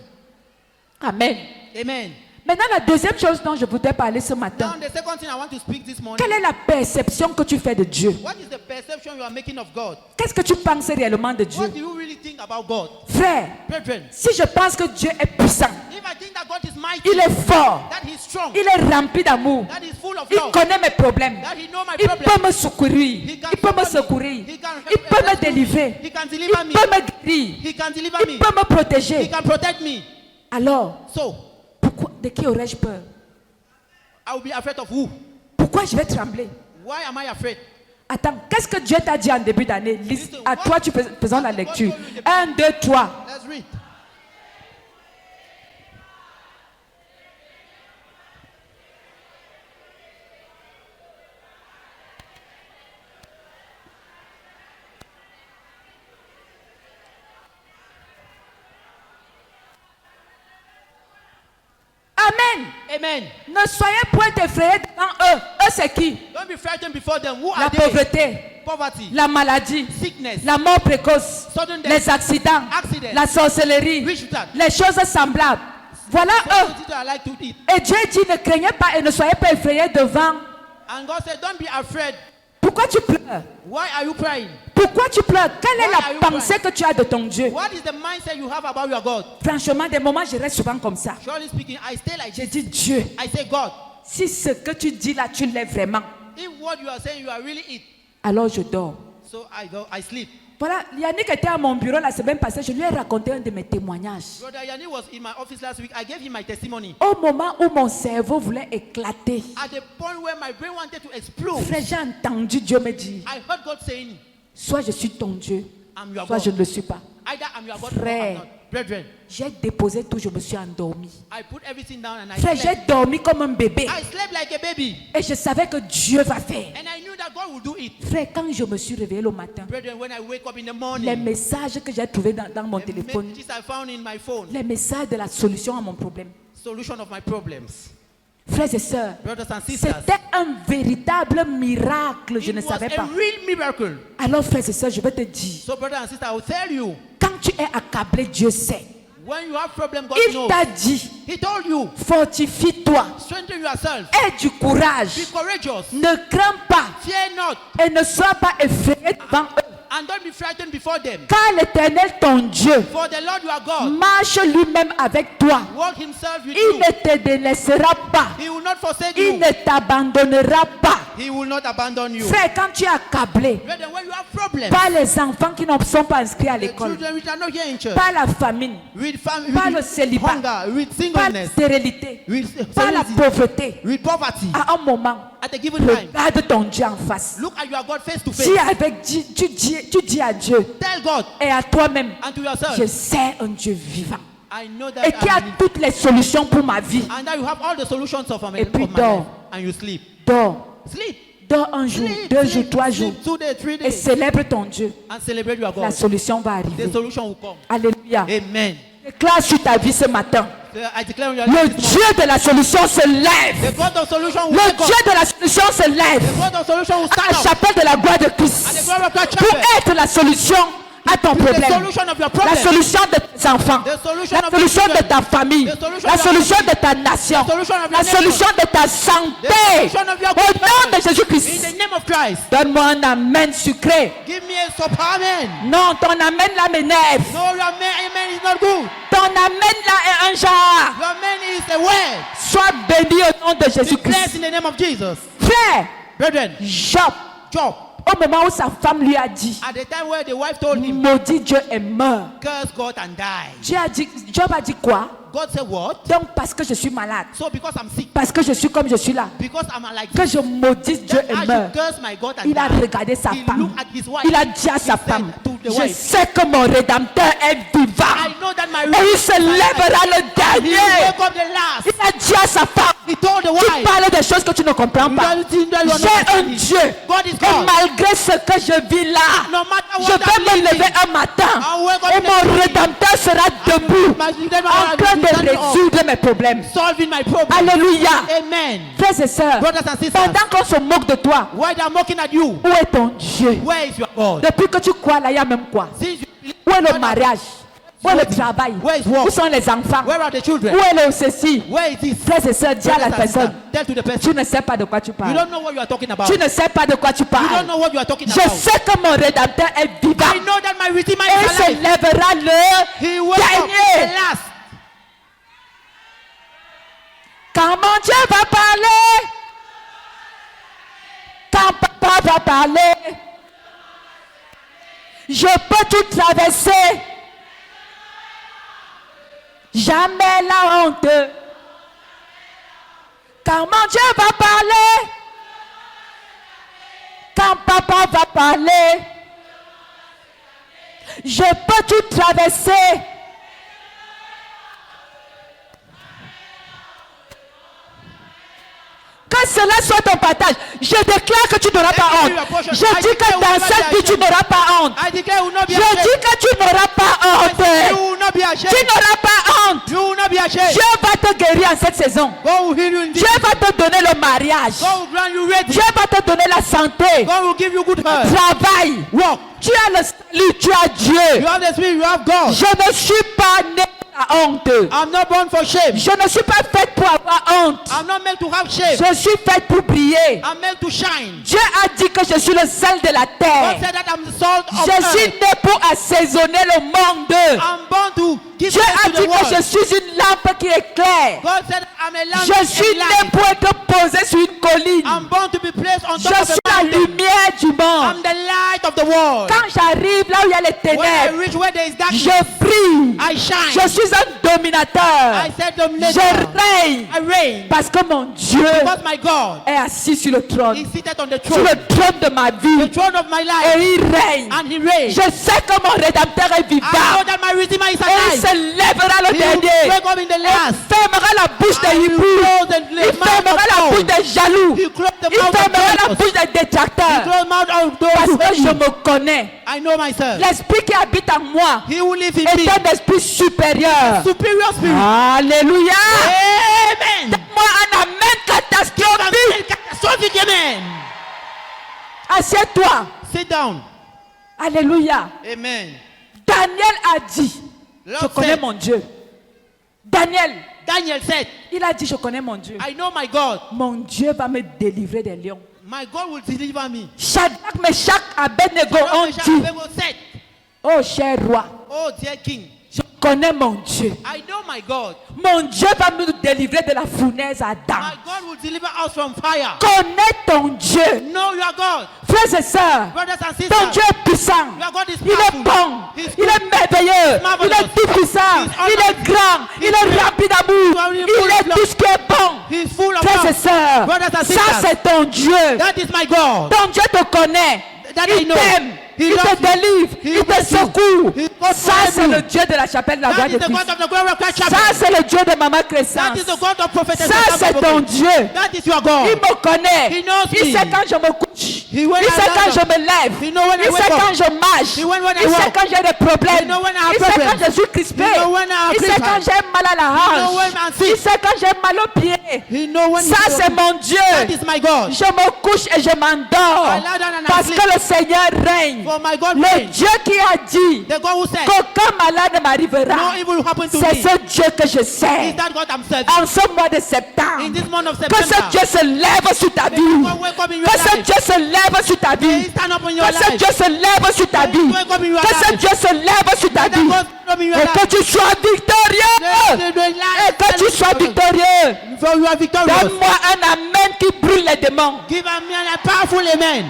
Amen. Amen. Maintenant, la deuxième chose dont je voudrais parler ce matin. Now, the second thing I want to speak this morning. Quelle est la perception que tu fais de Dieu? What is the perception you are making of God? Qu'est-ce que tu penses réellement de What Dieu? do you really think about God? Frère, Brethren, si je pense que Dieu est puissant, if I think that God is mighty, il est fort, that He's strong, il est rempli d'amour, that He's full of il love, connaît mes problèmes, that He knows my il problem, peut me secourir, il peut me secourir, He can il peut me rescue me, délivrer, He can il deliver me, peut me guérir, He can deliver il me, peut me He protéger. can protect me. Alors, So, de qui aurais-je peur? I will be afraid of who? Pourquoi je vais trembler? Why am I afraid? Attends, qu'est-ce que Dieu t'a dit en début d'année? À toi, faisons la lecture. 1, 2, 3. Let's read. Amen. Amen. Ne soyez point effrayés devant eux. Eux, c'est qui? Don't be frightened before them. Who La are they? pauvreté, Poverty, la maladie, sickness, la mort précoce, sudden death, les accidents, accident, la sorcellerie, witchcraft. les choses semblables. Voilà eux. Those things I like to eat. Et Dieu dit, ne craignez pas et ne soyez pas effrayés devant. And God said, don't be afraid. Pourquoi tu pleures? Why are you crying? Pourquoi tu pleures? Quelle est Why are la you pensée que tu as de ton Dieu? What is the mindset you have about your God? Franchement, des moments, je reste souvent comme ça. Surely speaking, I stay like Je this. dis, Dieu, I say, God, si ce que tu dis là, tu l'es vraiment, if what you are saying, you are really it, alors je dors. so I sleep. Voilà, Yannick était à mon bureau la semaine passée, je lui ai raconté un de mes témoignages. Brother Yanni was in my office last week. I gave him my testimony. Au moment où mon cerveau voulait éclater, At the point where my brain wanted to explode, frère, j'ai entendu Dieu me dire, I heard God saying, soit je suis ton Dieu, I'm your soit je God. ne le suis pas. Either I'm your God or Frère. I'm not. Brethren, J'ai déposé tout, je me suis endormi. I put everything down and I Frère, slept. j'ai dormi comme un bébé. I slept like a baby. Et je savais que Dieu va faire. And I knew that God would do it. Frère, quand je me suis réveillé le matin, Brethren, when I wake up in the les morning, messages que j'ai trouvés dans mon the téléphone, messages I found in my phone, les messages de la solution à mon problème. solution of my problems. Frères et sœurs, Brothers and sisters, c'était un véritable miracle, je it ne was savais a pas. real miracle. Alors frères et sœurs, je vais te dire, So brothers and sisters, I will tell you, quand tu es accablé, Dieu sait. when you have problem, God Il knows. t'a dit, He told you, fortifie-toi, strengthen yourself, aie du courage, be courageous, ne crains pas fear not, et ne sois pas effrayé devant eux. And don't be frightened before them. Car l'Éternel, ton Dieu, For the Lord your God marche lui-même avec toi. walk himself with Il you. ne te délaissera pas. He will not forsake Il you. ne t'abandonnera pas. He will not abandon you. Frère, quand tu es accablé Brethren, when you have problems, par les enfants qui ne sont pas inscrits à the l'école, children which are not here in church, par la famine, with par le célibat, hunger, with par la singleness, stérilité, with par la celibacy, pauvreté, with poverty, à un moment, at a given time, regarde ton Dieu en face. look at your God face to face. Tu dis à Dieu Tell God et à toi-même, and to yourself, je sais un Dieu vivant I know that et qui a I'm in- toutes les solutions pour ma vie. and that you have all the solutions of my Et puis life, dors. and you sleep. Dors, Sleep. dors un jour, Sleep, 2 jours, sleep, 3 jours sleep 2 days, 3 et days, célèbre ton Dieu. and celebrate your La God. solution va The arriver. solution will come. Alléluia. Amen. Déclare sur ta vie ce matin. I declare on your Le life this morning, Dieu de la solution se the lève. God of solution will Le wake up. Dieu de la solution se The lève. God of solution will À stand la up. chapelle de la gloire de At the Christ. glory of God Pour chapel. être la solution à ton The problème. solution of your La problem. solution de tes enfants. The solution La of your solution de children. ta famille. The solution La of your solution family. de ta nation. The solution of your La nation. solution de ta santé. The solution of your Au nom de In Jésus-Christ. the name of Christ. Donne-moi un amen sucré. Give me a super amen. Non, ton amen là m'énerve. No, your amen is not good. Ton amen là est un genre. Your amen is a word. Sois béni au nom de Be blessed Jésus-Christ. in the name of Jesus. Frère, Brethren, Job, Job, au moment où sa femme lui a dit, at the time where the wife told him, maudit Dieu et meurt. curse God and die. Job a dit quoi? God said what? Donc parce que je suis malade, So because I'm sick, parce que je suis comme je suis là, because I'm like que this, je maudisse Dieu that et I should meurt. curse my God and Il a die. regardé sa He femme. looked at his wife. Il a dit à sa He femme, said to the je wife, sais que mon Rédempteur est vivant. I know that my Et il se lèvera le He will dernier. wake up the last. Il a dit à sa femme, He told the tu wife, parles des choses que tu ne comprends you pas. don't think that you are not J'ai un understanding. Dieu. God is Et God. malgré ce que je vis là, No matter je what vais I'm me living, lever un matin I'll wake up et in the mon morning. Rédempteur sera debout en train de résoudre mes problèmes. solving my problem. Alléluia. Amen. Frères et sœurs, Brothers and sisters, pendant qu'on se moque de toi, why they are mocking at you? où est ton Dieu? Where is your God? Depuis que tu crois là, il y a même quoi? Since you believe Où est le God, mariage? Où est le travail? Where is work? Où sont les enfants? Where are the children? Où est le ceci? Where is this? Frères et sœurs, dis à la Brothers and sisters, personne, tell to the person. tu ne sais pas de quoi tu You parles. don't know what you are talking about. Tu ne sais pas de quoi tu You don't parles. know what you are talking Je about. sais que mon Rédempteur est vivant. I know that my Redeemer Et il is se alive. lèvera le He will up the dernier. last. Quand mon Dieu va parler, quand papa va parler, je peux tout traverser. Jamais la honte. Quand mon Dieu va parler, quand papa va parler, je peux tout traverser. Que cela soit ton partage. Je déclare que tu n'auras pas honte. Je dis que dans cette vie, tu n'auras pas honte. I declare you will not be Je ashamed. dis que tu n'auras pas You honte. will not be Tu ashamed. n'auras pas honte. You will not be ashamed. Dieu va te guérir en cette saison. God will heal you in this. Dieu va te donner le mariage. God will grant you ready. Dieu va te donner la santé. God will give you good health. Travail. Walk. Tu as le salut, tu as You Dieu. have the Spirit, you have God. Je ne suis pas né à honte. I'm not born for shame. Je ne suis pas faite pour avoir honte. I'm not meant to have shame. Je suis faite pour briller. I'm meant to shine. Dieu a dit que je suis le sel de la God terre. said that I'm the salt of Je suis earth. né pour assaisonner le monde. I'm born to give Dieu light a to dit the que je world. suis une lampe qui éclaire. God said I'm a lamp Je suis and né light. pour être posé sur une colline. I'm born to be placed on Je top of suis a la mountain. lumière du monde. I'm the light of the world. Quand j'arrive là où il y a les When I ténèbres, reach where there is darkness, je brille. I shine. Je suis un dominateur. I said dominator. Je règne. I reign. Parce que mon Dieu Because my God est assis sur le trône. is seated on the Sur throne. le trône de ma The vie. throne of my Et life. il règne. And he reigns. Je sais que mon Rédempteur est I know vivant. that my Redeemer is Et il alive. se lèvera le He will dernier. wake up in the Il last. fermera la bouche des I will hiboux. close the Il mouth fermera of la all. bouche des jaloux. He closed the Il mouth of fermera la devils. bouche des He détracteurs. closed the mouth of those Parce who que hate je me. me connais. I know myself. L'esprit qui habite en moi He will live in est me. un esprit supérieur. Superior spirit. Alléluia. Amen. Donne-moi un amen catastrophique. Catastrophic amen. Assieds-toi. Sit down. Alléluia. Amen. Daniel a dit, Lord je connais said- mon Dieu. Daniel, Daniel said, il a dit, je connais mon Dieu. I know my God. Mon Dieu va me délivrer des lions. My God will deliver me. Shadrach, Meshach, Abednego ont Meshach, dit, Abednego said, oh cher roi, oh dear king, je connais mon Dieu. I know my God. Mon Dieu va nous délivrer de la fournaise à My Adam. God will deliver us from fire. Connais ton Dieu. Know your God. Frères et sœurs, Brothers and ton sisters, Dieu est puissant. your God is Il est powerful. bon. He's Il est merveilleux. marvelous. Il est tout puissant. He's Il est almighty. grand. Il He's est great. rempli d'amour. He's Il full est of tout ce qui est bon. He's full of Frères et love. sœurs, Brothers and ça sisters, c'est ton Dieu. that is my God. Ton Dieu te connaît. That I Il know. t'aime. He Il te loves you. délivre. He Il te bless you. secoue. He goes Ça for c'est you. le Dieu de la chapelle de la That gloire is de the Christ. God of the glory of Christ Ça Chapel. c'est le Dieu de Maman That Crescence. is the God of prophetess. Ça c'est ton Dieu. That is your God. Il me connaît. He knows Il me. sait quand je me couche. He when Il I sait lie quand down. je me lève. He know when I Il wake sait up. quand je marche. He know when I Il sait walk. quand j'ai des problèmes. He know when I have Il sait problems. quand je suis crispé. He know when I have Il sait quand crispy. j'ai mal à la know when I'm hanche. sick. Il sait quand j'ai mal aux pieds. He know when Ça c'est mon That Dieu. is my God. Je me couche et je m'endors. I lie down and I Parce sleep. que le Seigneur règne. For my God Le reigns. Dieu qui a dit The God who said, qu'aucun malade ne no m'arrivera. evil will happen to C'est me. ce Dieu que je Is sais. that God I'm serving? En ce mois de In septembre, this month of que ce September, Dieu se lève sur ta vie. God wake up in your Que ce life. Dieu se lève sur ta May vie. He stand up in your Que ce life. Dieu se lève sur ta vie. Wake up in your Que ce life. Dieu se lève sur ta That vie. God stand up in your Et que life. tu sois victorieux. Et que tu sois victorieux. For you are victorious. Donne-moi un amen qui brûle les démons. Give a man a powerful amen.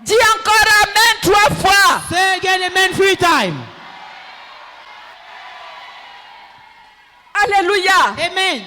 Dis encore amen 3 fois. Say again amen 3 times. Alléluia. Amen.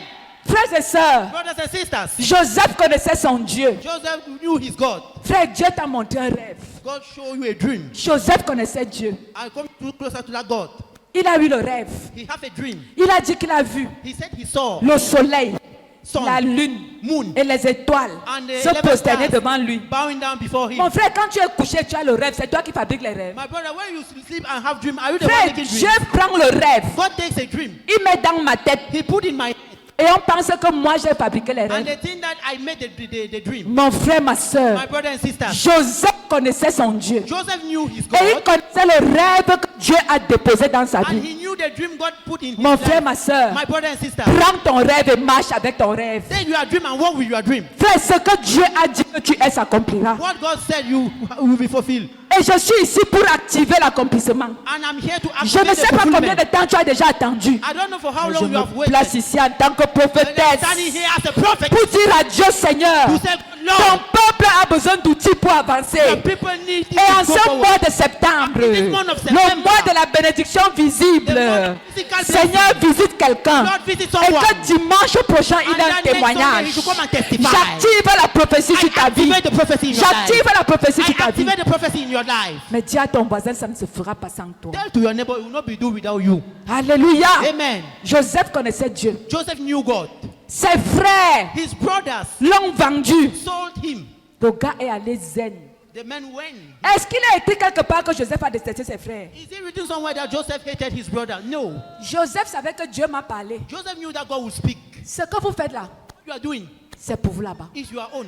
Frères et sœurs, Brothers and sisters, Joseph connaissait son Dieu. Joseph knew his God. Frère, Dieu t'a montré un rêve. God showed you a dream. Joseph connaissait Dieu. I come too closer to that God. Il a eu le rêve. He have a dream. Il a dit qu'il a vu He said he saw le soleil, sun, la lune moon, et les étoiles and the se 11 prosterner stars devant lui. bowing down before him. Mon frère, quand tu es couché, tu as le rêve. C'est toi qui fabriques les rêves. My brother, when you sleep and have dream, are you the one Frère, making Dieu dreams? prend le rêve. God takes a dream. Il met dans ma tête. He put in my head. Et on pense que moi, j'ai fabriqué les And rêves. they think that I made the dream. Mon frère, ma soeur, My brother and sister, Joseph connaissait son Dieu. Joseph knew his Et il God. connaissait le rêve que Dieu a déposé dans sa And vie. he knew the dream God put in his Mon frère, life. ma soeur, My brother and sister, prends ton rêve et marche avec ton rêve. take your dream and walk with your dream. Frère, ce que Dieu a dit que tu es s'accomplira. What God said you will be fulfilled. Et je suis ici pour activer l'accomplissement. And I'm here to Je ne activate sais the pas combien de fulfillment. temps tu as déjà attendu. I don't know for how Mais je long you have me waited. place ici en tant que But I'm prophétesse standing here as a prophet pour dire à Dieu, Seigneur, to say, ton Lord, peuple a besoin d'outils pour avancer. the people need you Et en to go ce forward. mois de septembre, In this month of le September, mois de la bénédiction visible, the month of physical Seigneur, visite quelqu'un. Lord, visit Et someone. que dimanche prochain, il And a un that next témoignage. Sunday, you should come and testify. J'active la prophétie I sur ta vie. activate the prophecy in your life. J'active la prophétie I sur ta vie. activate the prophecy in your life. Mais dis à ton voisin, ça ne se fera pas sans toi. Tell to your neighbor, it will not be done without you. Alléluia. Amen. Joseph connaissait Dieu. Joseph knew God. Ses frères His brothers l'ont vendu. sold him. Le gars est allé zen. The men went. Est-ce qu'il a écrit quelque part que Joseph a détesté ses frères? Is it written somewhere that Joseph hated his brother? No. Joseph savait que Dieu m'a parlé. Joseph knew that God would speak. Ce que vous faites là, What you are doing c'est pour vous là-bas. is your own.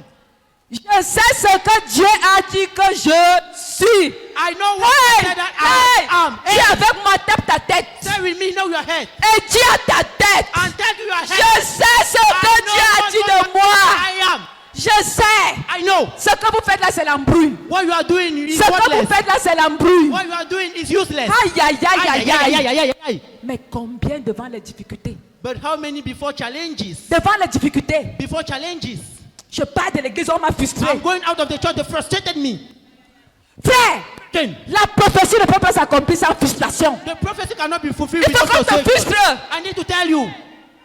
Je sais ce que Dieu a dit que je suis. I know what Hey, I said that hey, I am. dis avec moi, tape ta tête. Say with me, know your head. Et dis à ta tête. And tell to your head. Je sais ce I que know Dieu a what dit God de moi. I am. Je sais. I know. Ce que vous faites là, c'est l'embrouille. What you are doing is Ce que vous worthless. faites là, c'est l'embrouille. What you are doing is useless. Aïe, aïe, aïe, aïe, aïe. Aye. Mais combien devant les difficultés? But how many before challenges? Devant les difficultés. Before challenges. Je pars de l'église, on m'a frustré. I'm going out of the church. They frustrated me. Frère, Then, la prophétie ne peut pas s'accomplir sans frustration. the prophecy cannot be fulfilled Il faut without qu'on te frustration. frustre. I need to tell you.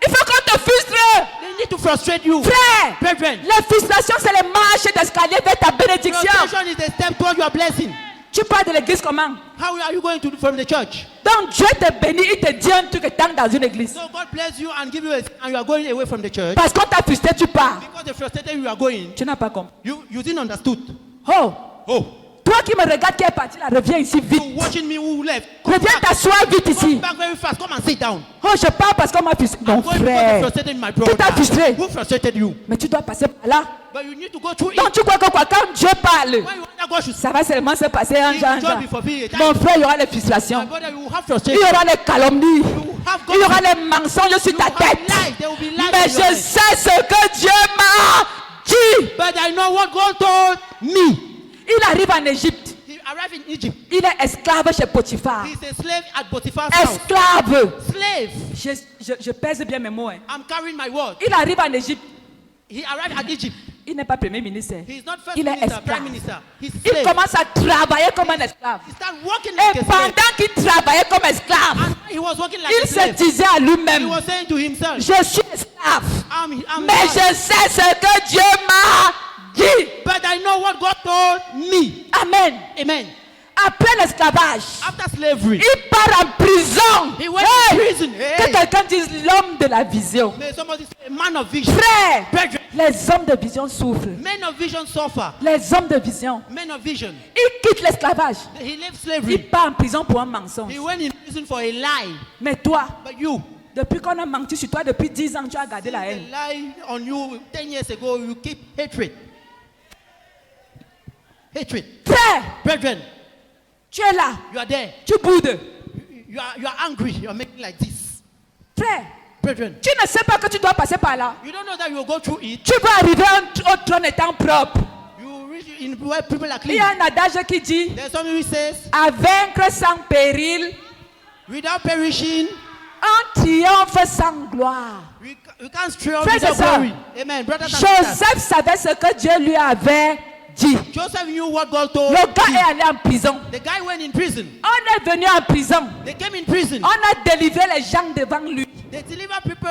Il faut qu'on te frustre. They need to frustrate you. Frère, Brethren, la frustration, c'est les marches d'escalier vers ta bénédiction. frustration is the step toward your blessing. Tu pars de l'église comment? How are you going to do from the church? Donc Dieu te bénit, il te dit un truc étant dans une église. So God bless you and give you and you are going away from the church. Parce qu'on t'a frustré, tu pars. Because they frustrated you are going. Tu n'as pas compris. You didn't understood. Oh, Oh. toi qui me regardes qui est parti là, reviens ici vite. You watching me who left. Come Reviens back. t'asseoir vite ici. Come back very fast. Come and sit down. Oh, je pars parce qu'on m'a frustré. Mon Going because they frère, frustrated my qui t'a brother. frustré? Who frustrated you? Mais tu dois passer par là. But you need to go through it. Donc tu crois que quoi, quand Dieu parle, When you want God should ça va seulement se passer en It genre. will be fulfilled. Mon frère, il y aura les My frustrations. brother, you have Il frustration. y aura les calomnies. You have Il y aura God. les mensonges sur ta have tête. lies. There will be lies Mais in your je life. sais ce que Dieu m'a dit. dit. But I know what God told me. Il arrive en Égypte. He arrived in Egypt. Il est esclave chez Potiphar. He's a slave at Potiphar's house. Esclave. Slave. Je pèse bien mes mots. Hein. I'm carrying my word. Il arrive en Égypte. He arrived at Egypt. Il n'est pas premier ministre. He's not first Il est minister, prime esclave. minister. He's Il slave. commence à travailler comme un esclave. He started working like Et a slave. pendant qu'il travaillait comme esclave, And he was working like il a se slave. disait à He lui-même, was saying to himself, je suis esclave, I'm mais je sais ce que Dieu m'a dit. but I know what God told me. Amen. Amen. Après l'esclavage, After slavery, il part en prison. he went to prison. Que Hey. quelqu'un dise l'homme de la vision. May somebody say, a man of vision. Frère, Brethren, les hommes de vision souffrent. men of vision suffer. Les hommes de vision, Men of vision. ils quittent l'esclavage. He left Il slavery. part en prison pour un mensonge. He went in prison for a lie. Mais toi, But you, depuis qu'on a menti sur toi, depuis 10 ans, tu as gardé la the haine. lie on you 10 years ago, you keep hatred. Hatred. Frère, Brethren, tu es là, you are there. tu boudes. You are angry. You are making like this. Frère, Brethren, tu ne sais pas que tu dois passer par là. you don't know that you will go through it. Tu vas arriver au trône étant propre. You reach in where people are Il y clean. a un adage qui dit, There's something which says, à vaincre sans péril, without perishing, un triomphe sans gloire. we can't triumph Frères et without sœurs, glory. Amen. Brothers and sisters. Joseph savait ce que Dieu lui avait dit. Joseph knew what God told Le gars him. est allé en prison. The guy went in prison. On est venu en prison. They came in prison. On a délivré les gens devant lui. They delivered people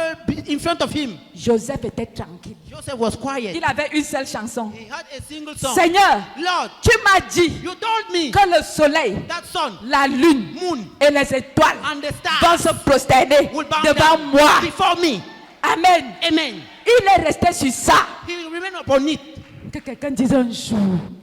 in front of him. Joseph était tranquille. Joseph was quiet. Il avait une seule chanson. He had a single song. Seigneur, Lord, tu m'as dit you told me que le soleil, that sun la lune Moon. et les étoiles and the vont stars se prosterner will bow devant down moi. before me. Amen. Amen. Il est resté sur ça. He will remain upon it. Que quelqu'un dise un jour,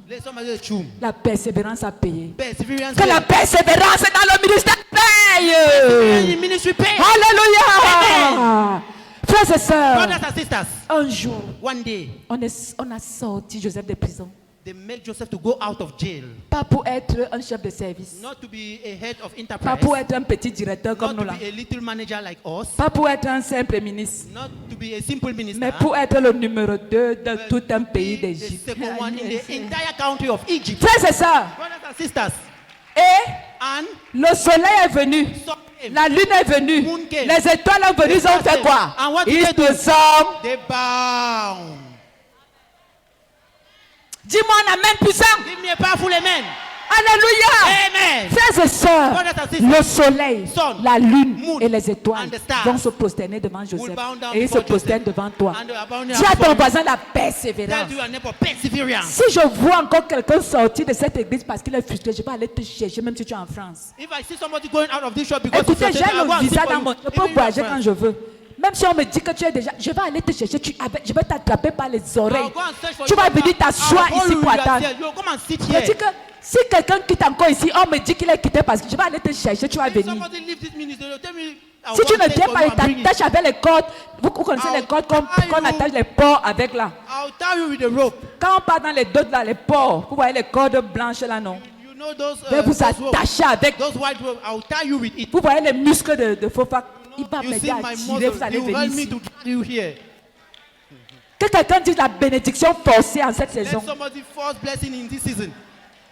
Let somebody say, "Chum." la persévérance a payé. Perseverance. Que la persévérance dans le ministère paye. In ministry pay. Alléluia. Frères et sœurs, Brothers and sisters, un jour, one day on a sorti Joseph de prison. they made Joseph to go out of jail, Pas pour être un chef de service. not to be a head of Pas enterprise, pour être un petit directeur not comme to nous là. be a little manager like us, Pas pour être un simple ministre. not to be a simple minister, Mais pour être le numéro 2 de but tout un to pays be the d'Égypte. second one in the entire country of Egypt. Frères et sœurs, Brothers and sisters, et and le soleil est venu. sun came. La lune est venue. Moon came. Les étoiles sont venues. Ils ont fait quoi? And what did Ils they do? se sont. They bound. Dis-moi un amen puissant. Give me a powerful amen. Alléluia. Amen. Frères et sœurs, Brothers and sisters, le soleil, sun, la lune moon, et les étoiles and the stars vont se prosterner devant will Joseph. bow down Et ils se before prosternent Joseph. devant toi. And they are bowing Dis à down ton before voisin la Tell persévérance. to your neighbor, perseverance. Si je vois encore quelqu'un sortir de cette église parce qu'il est frustré, je vais aller te chercher, même si tu es en France. If I see somebody going out of this shop because Écoutez, he's j'ai frustrated, I go le and see visa for dans you. mon... Je Even peux in voyager your quand friends. je veux. Même si on me dit que tu es déjà... Je vais aller te chercher, je vais t'attraper par les oreilles. I'll go and search for Tu you. vas venir t'asseoir I'll call ici you, pour you are attendre. there. You come and sit Je here. dis que si quelqu'un quitte encore ici, on me dit qu'il est quitté parce que je vais aller te chercher, tu vas If venir. somebody leave this ministry, they'll tell me, I'll Si go tu and ne search tiens for pas, you il and bring it. t'attache avec les cordes. Vous connaissez les cordes qu'on attache les porcs avec là. I'll tie you with a rope. Quand on part dans les dos là, les porcs, vous voyez les cordes blanches là, non? You know those, Je vais vous those ropes. attacher avec. Those white ropes. I'll tie you with it. Vous voyez les muscles de Fofa. Il va You m'aider see à my tirer, vous muscles. allez You venir help me ici. to drag you here. Que quelqu'un dise la bénédiction forcée en cette Let saison. somebody force blessing in this season.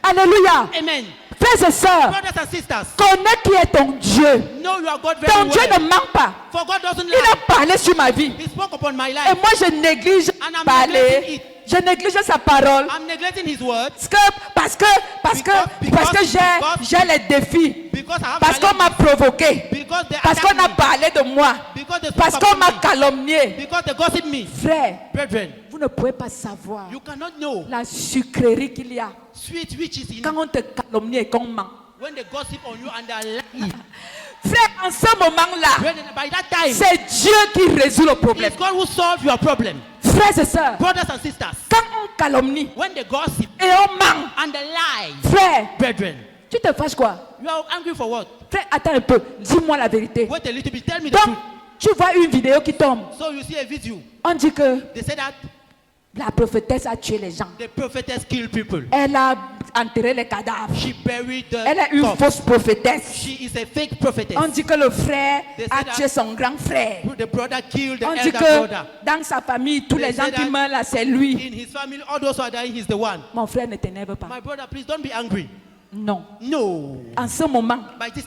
Alléluia. Amen. Frères et sœurs, Brothers and sisters, connais qui est ton Dieu. know your God very Ton Dieu well. ne ment pas. For God doesn't Il a lie. parlé sur ma vie. He spoke upon my Et life. moi, je néglige And I'm neglecting parler. it. Je néglige sa parole. I'm neglecting His word Parce que j'ai les défis. because I have Parce qu'on m'a provoqué. because they Parce qu'on a attack me. parlé de moi. Because they Parce spoke qu'on about m'a me. calomnié. Because they gossip me. Frère, Brethren, vous ne pouvez pas savoir you cannot know la sucrerie qu'il y a sweet which is in quand on te calomnie et qu'on ment. when they gossip on you and they lie. Frère, en ce moment-là, Brethren, by that time, c'est Dieu qui résout le problème. it's God who solve your problem. Frères et sœurs, Brothers and sisters, quand on calomnie when they gossip et on ment, and they lie, frère, brethren, tu te fâches quoi? you are angry for what? Frère, attends un peu, dis-moi la vérité. Wait a little bit, tell me the Donc, truth. tu vois une vidéo qui tombe. So you see a video. On dit que They say that la prophétesse a tué les gens. the prophetess kill people. Elle a enterré les cadavres. She buried Elle est une corpse. fausse prophétesse. She is a fake prophetess. On dit que le frère They a said tué son grand frère. The brother killed the On dit elder que brother. dans sa famille, tous They les gens said qui that meurent là, c'est lui. In his family, all those who are dying, he's the one. Mon frère, ne t'énerve pas. My brother, please don't be angry. Non. No. En ce moment, By this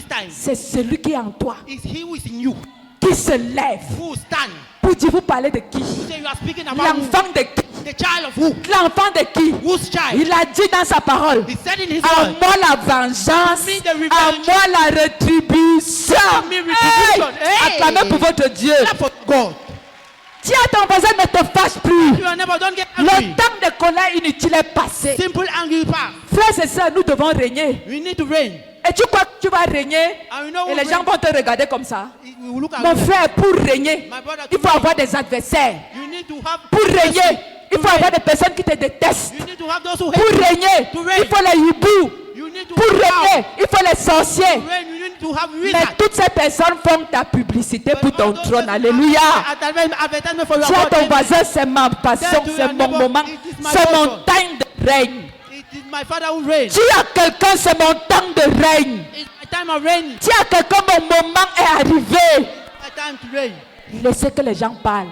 time, c'est celui qui est en toi, it's he who is in you qui se lève who will stand. pour dire, vous parlez de qui? You say you are speaking about who? L'enfant de qui? The child of who? L'enfant de qui? Whose child? Il a dit dans sa parole, He said in his à word, moi la vengeance, To me the revenge. à moi la rétribution. To me retribution. Hey! Acclamez pour votre Dieu. clap for God. Dis à ton voisin, ne te fâche plus. You are never, don't get angry. Le temps de colère inutile est passé. Simple angry path. Frères et sœurs, nous devons régner. We need to reign. Et tu crois que tu vas régner And you know et who les gens reign? vont te regarder comme ça. We will look at Mon you. frère, pour régner, My brother, il faut avoir des adversaires. You need to have Pour régner, il faut reign. avoir des personnes qui te détestent. You need to have those who Pour hate you. régner, To reign. il faut les hiboux. You need to Pour régner, il faut les sorciers. reign. You need to have Mais wizards. toutes ces personnes font ta publicité pour ton trône. Alléluia. Advertisement for your Dis à ton God. voisin, c'est ma passion, c'est mon moment, c'est mon temps de règne. It is my father who reigns. Dis à quelqu'un, c'est mon temps de règne. It's my time of reigning. Dis à quelqu'un, mon moment est arrivé. My time to reign. Laissez que les gens parlent.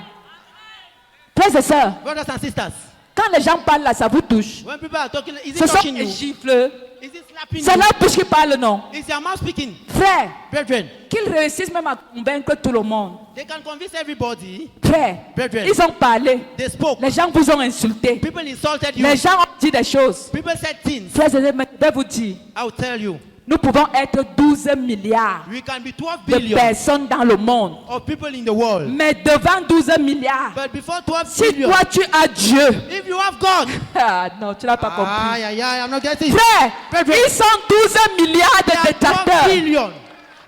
Frères et sœurs, Brothers and sisters, quand les gens parlent là, ça vous touche. when people are talking, is Ce it sont touching des you? gifles. Is it slapping C'est you? leur bouche qui parle, non? Is your mouth speaking? Frère, Brethren, qu'ils réussissent même à convaincre tout le monde. they can convince everybody. Frère, Brethren. ils ont parlé. They spoke. Les gens vous ont insulté. People insulted you. Les gens ont dit des choses. People said things. Frères et sœurs, mais je vais vous dire, I will tell you. nous pouvons être 12 milliards We can be 12 de billion personnes dans le monde. of people in the world. Mais devant 12 milliards, But before 12 si billion, toi tu as Dieu, if you have God, ah non, tu n'as pas compris. I'm not getting it. Frère, Brethren, ils sont 12 milliards There de are 12 détracteurs. billion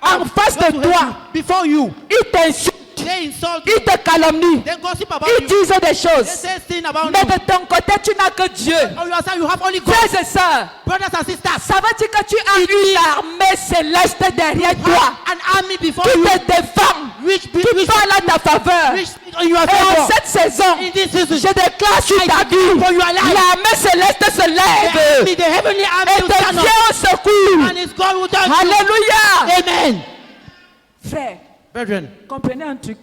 En face de those who hate toi, you. Before you, ils t'insultent, they insult you. ils te calomnient, They gossip about ils you. disent des They choses. say things about Mais you. de ton côté, tu n'as que Dieu. Oh, you are saying you have only God. Frères et sœurs, Brothers and sisters, ça veut dire que tu as une armée céleste derrière toi an army before qui you, te défend, which qui parle à ta faveur. which in your Et en favor. cette saison, In this season, je déclare sur I ta declare vie, for your life. l'armée céleste se the lève heavenly army et will te stand up, vient au secours. and it's God who does it. Alléluia. Amen. Frère, Brethren, comprenez un truc.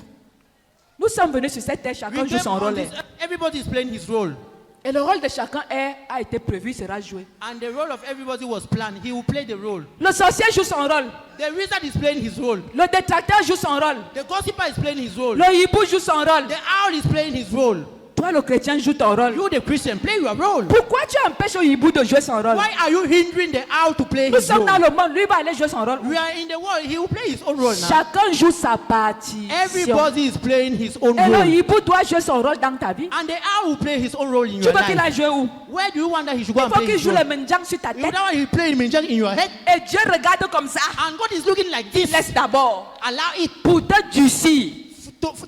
Nous sommes venus sur cette terre, chacun we joue came son on rôle. this, everybody is playing his role. Et le rôle de chacun a été prévu, sera joué. And the role of everybody was planned. He will play the role. Le sorcier joue son rôle. The wizard is playing his role. Le détracteur joue son rôle. The gossiper is playing his role. Le hibou joue son rôle. The owl is playing his role. Toi, le chrétien, joue ton rôle. You, the Christian, play your role. Pourquoi tu empêches au hibou de jouer son rôle? Why are you hindering the owl to play Nous his sommes role? dans le monde, lui va aller jouer son rôle. We are in the world. He will play his own role now. Chacun joue sa partie. Everybody is playing his own Et le role. hibou doit jouer son rôle dans ta vie. And the owl will play his own role in Tu your veux qu'il life. aille jouer où? Where do you want that he should go Il and faut play qu'il his joue role? le mendiang sur ta You tête. know why he play him in your head? Et Dieu regarde comme ça. And God is looking like this. Laisse d'abord. Allow it Pour te durcir.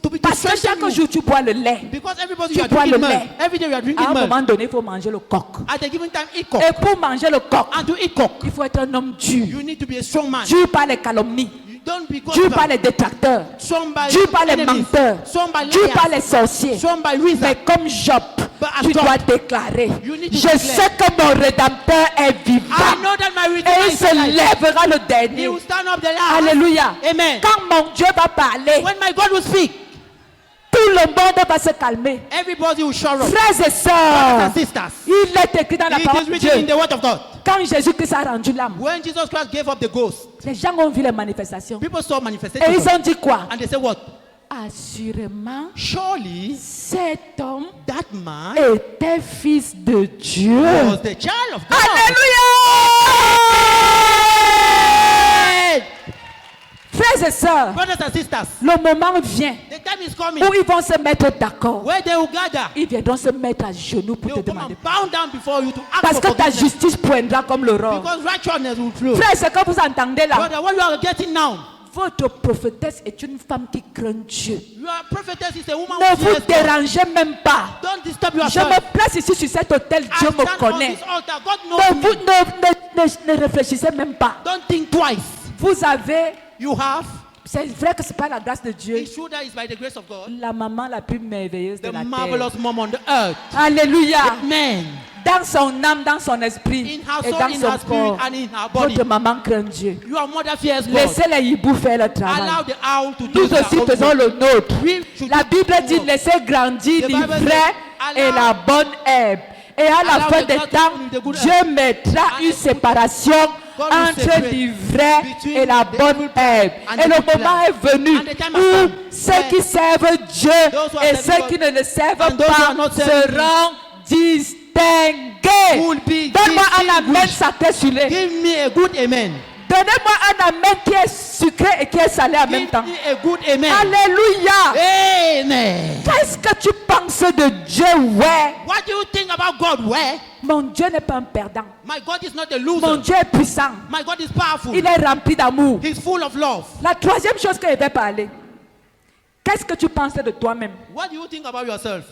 to be Parce que strengthen chaque you. jour, tu bois le lait. Because everybody Tu you are bois drinking le milk. lait. Every day you are À drinking un milk. moment donné, il faut manger le coq. At a given time, eat cock. Et pour manger le coq, And to eat cock, il faut être un homme dur. you need to be a strong man. Dur par les calomnies. You don't be Dur par gossip. les détracteurs. Strong by Dur par les enemies. menteurs. Strong by Dur par liars. les sorciers. Strong by Mais wizards. comme Job, But as tu Job, dois déclarer, you need to je declare, sais que mon Rédempteur est I vivant. know that my Et Redeemer il is se alive. lèvera le He dernier. will stand up the last. Alléluia. Amen. Quand mon Dieu va parler, When my God will speak, tout le monde va se calmer. everybody will shout up. Frères et Brothers sœurs, and sisters, il est écrit dans la it parole is de written in Dieu. the word of God. Quand Jésus-Christ a rendu l'âme, When Jesus Christ gave up the ghost, les gens ont vu les manifestations. people saw Et manifestations. ils ont dit quoi? And they said, what? Assurément, Surely cet homme that man était fils de Dieu. was the child of God. Alléluia! Frères et sœurs, Brothers and sisters, le moment vient the time is coming où ils vont se mettre d'accord. where they will gather. Ils viendront se mettre à genoux They pour te will come demander. and bow down before you to ask Parce for que ta forgiveness. justice poindra comme l'aurore. Because righteousness will flow. Frères, ce que vous entendez là, Brother, what you are getting now, votre prophétesse est une femme qui craint Dieu. your prophetess is a woman Ne who vous fears God. dérangez même pas. Don't disturb Je yourself. me place ici sur cet hôtel, I Dieu me stand on connaît. this altar. God Ne, knows vous, me. ne réfléchissez même pas. Don't think twice. Vous avez, You have. c'est vrai que ce n'est pas la grâce de Dieu, It's true that it's by the grace of God. la maman la plus merveilleuse de The la terre. marvelous mom on the earth. Alléluia. Amen. dans son âme, dans son esprit In her et soul, dans in son her spirit, corps. and in her body. Votre maman craint Dieu. Your mother fears God. Laissez les hiboux faire le Allow travail. the owl to do Nous their aussi own faisons work. le nôtre. We should La do Bible our dit work. laissez grandir The Bible l'ivraie says, et la bonne herbe. Et à la allow fin the des grass to temps, grow with the good Dieu mettra And une the good- séparation God will entre separate l'ivraie between et la the bonne evil herbe. and Et the le good moment plant. est venu And the time has où come ceux where qui servent Dieu those who are et serving ceux God qui ne le servent and those who pas are not serving seront distingués. Will be Donne-moi un amen distinguished. sacrifié. Give me a good amen. Donnez-moi un amen qui est sucré et qui est salé en même Give temps. me a good amen. Alléluia. Amen. Qu'est-ce que tu penses de Dieu? Ouais. What do you think about God? Where? Mon Dieu n'est pas un perdant. My God is not a Mon loser. Dieu est puissant. My God is powerful. Il est rempli d'amour. He's full of love. La troisième chose que je vais parler. Qu'est-ce que tu penses de toi-même? What do you think about yourself?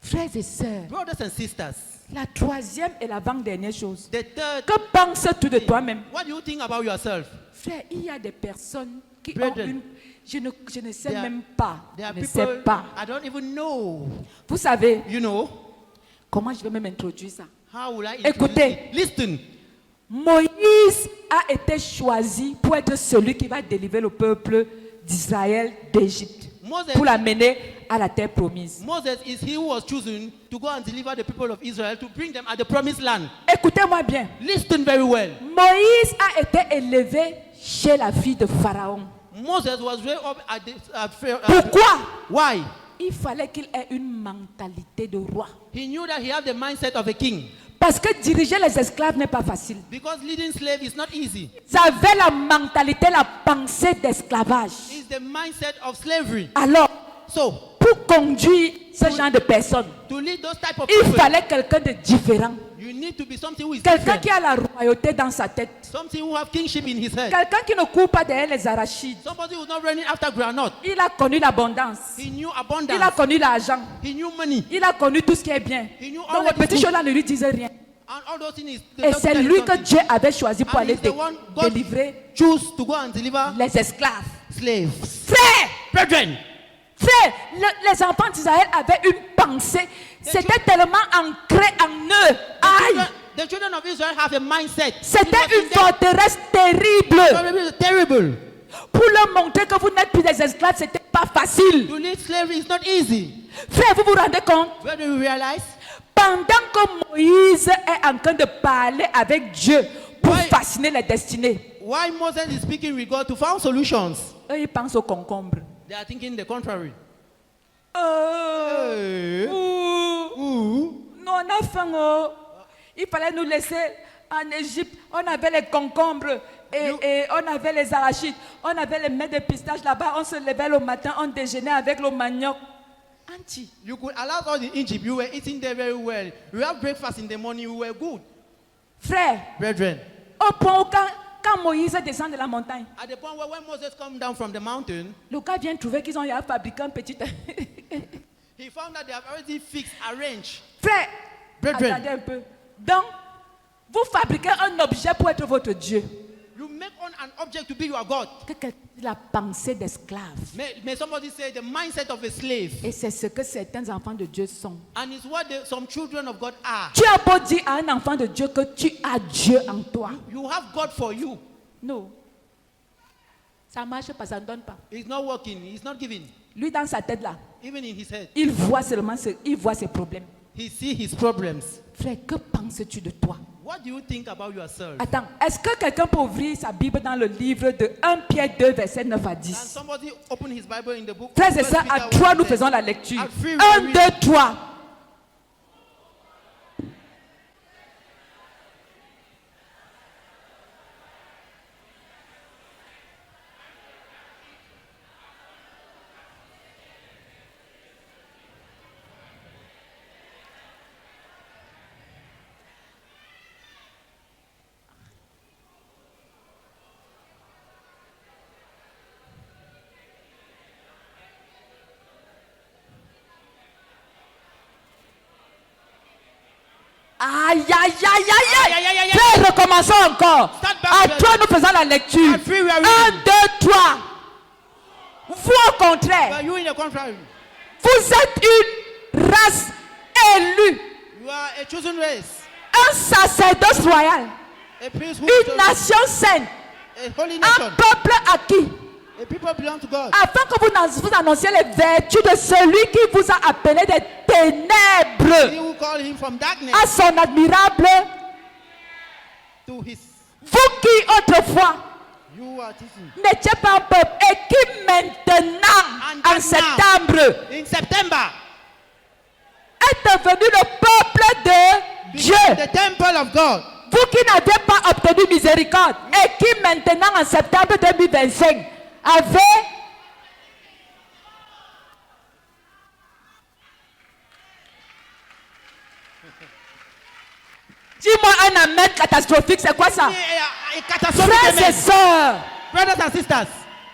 Frères et sœurs, Brothers and sisters. la troisième et l'avant-dernière chose. The third, Que penses-tu de toi-même? what do you think about yourself? Frère, il y a des personnes qui Brethren, ont une... Je ne sais there are- même pas. There are Je ne sais people pas. I don't even know. Vous savez, You know, comment je vais même introduire ça? how will I Écoutez. introduce it? Listen. Moïse a été choisi pour être celui qui va délivrer le peuple d'Israël d'Égypte. Moses, Pour l'amener à la terre promise. Moses is he who was chosen to go and deliver the people of Israel to bring them at the promised land. Écoutez-moi bien. Listen very well. Moïse a été élevé chez la fille de Pharaon. Moses was raised up at Pourquoi? why? Il fallait qu'il ait une mentalité de roi. He knew that he had the mindset of a king. Parce que diriger les esclaves n'est pas facile. Because leading slave is not easy. Ils avaient la mentalité, la pensée d'esclavage. It's the mindset of slavery. Alors, So, pour conduire ce genre de personnes, to lead those type of il people, fallait quelqu'un de différent. you need to be something who is Quelqu'un different. qui a la royauté dans sa tête. Something who have kingship in his head. Quelqu'un qui ne court pas derrière les arachides. Somebody who's not running after granite. Il a connu l'abondance. He knew Il a abundance. connu l'argent. He knew money. Il a connu tout ce qui est bien. He knew all Donc what les is petits good. choses-là ne lui disaient rien. And all those things is Et c'est lui que Dieu avait choisi pour And aller he's the one God délivrer choose to go and deliver les esclaves. slaves. Frère, Brethren, frère, les enfants d'Israël avaient une pensée. C'était tellement ancré en eux. Aïe, the children of Israel have a mindset. c'était It was in une them. forteresse terrible. Terrible. Pour leur montrer que vous n'êtes plus des esclaves, c'était pas facile. To lead slavery is not easy. Frère, vous vous rendez compte? Where do you realize? Pendant que Moïse est en train de parler avec Dieu pour Ouais. fasciner les destinées, Why Moses is speaking with God to find solutions? eux, ils pensent au concombre. They are thinking the contrary. Nous, on a faim. Oh. Il fallait nous laisser en Égypte. On avait les concombres et on avait les arachides. On avait les mets de pistache là-bas. On se levait le matin, on déjeunait avec le manioc. Anti. You could allow us in Egypt. You were eating there very well. You have breakfast in the morning. You were good. Frère, Brethren, au point où quand Moïse descend de la montagne, at the point where when Moses come down from the mountain, le gars vient trouver qu'ils ont fabriqué un petit... he found that they have already fixed, arranged. Frère, Brethren. attendez un peu. Donc, vous fabriquez un objet pour être votre Dieu. You make on an object to be your God. Que la pensée d'esclave. May somebody say the mindset of a slave. Et c'est ce que certains enfants de Dieu sont. And it's what some children of God are. Tu as beau dire à un enfant de Dieu que tu as Dieu en toi. You have God for you. Non. Ça marche pas, ça ne donne pas. He's not working. He's not giving. Lui, dans sa tête là, Even in his head, il voit seulement il voit ses problèmes. he sees his problems. Frère, que penses-tu de toi? What do you think about yourself? Attends, est-ce que quelqu'un peut ouvrir sa Bible dans le livre de 1 Pierre 2, verset 9 à Can 10? somebody open his Bible in the book? Frères et 1 sœurs, à Peter 3, 1, nous 10. faisons la lecture. At 3, we 1, are 2, reading. 3. Aïe, aïe, aïe, aïe, Aïe, aïe, aïe, aïe. aïe. Frère, recommençons encore. Start back, À brother. 3, nous faisons la lecture. At 3, we are 1, reading. 2, 3. Vous, au contraire, But you in the contrary. vous êtes une race élue. You are a chosen race, un sacerdoce royal, a priesthood, une nation sainte, a holy un nation, peuple acquis, a people belong to God. afin que vous annonciez les vertus de celui qui vous a appelé des He ténèbres who called him from darkness à son admirable, to his. vous qui autrefois You are teaching. n'étiez pas un peuple et qui maintenant, And en now, septembre, in September, est devenu le peuple de Dieu. the temple of God. Vous qui n'avez pas obtenu miséricorde et qui maintenant en septembre 2025 avez dis-moi un amen catastrophique, c'est quoi ça? A catastrophic Frères et amen. sœurs, Brothers and sisters,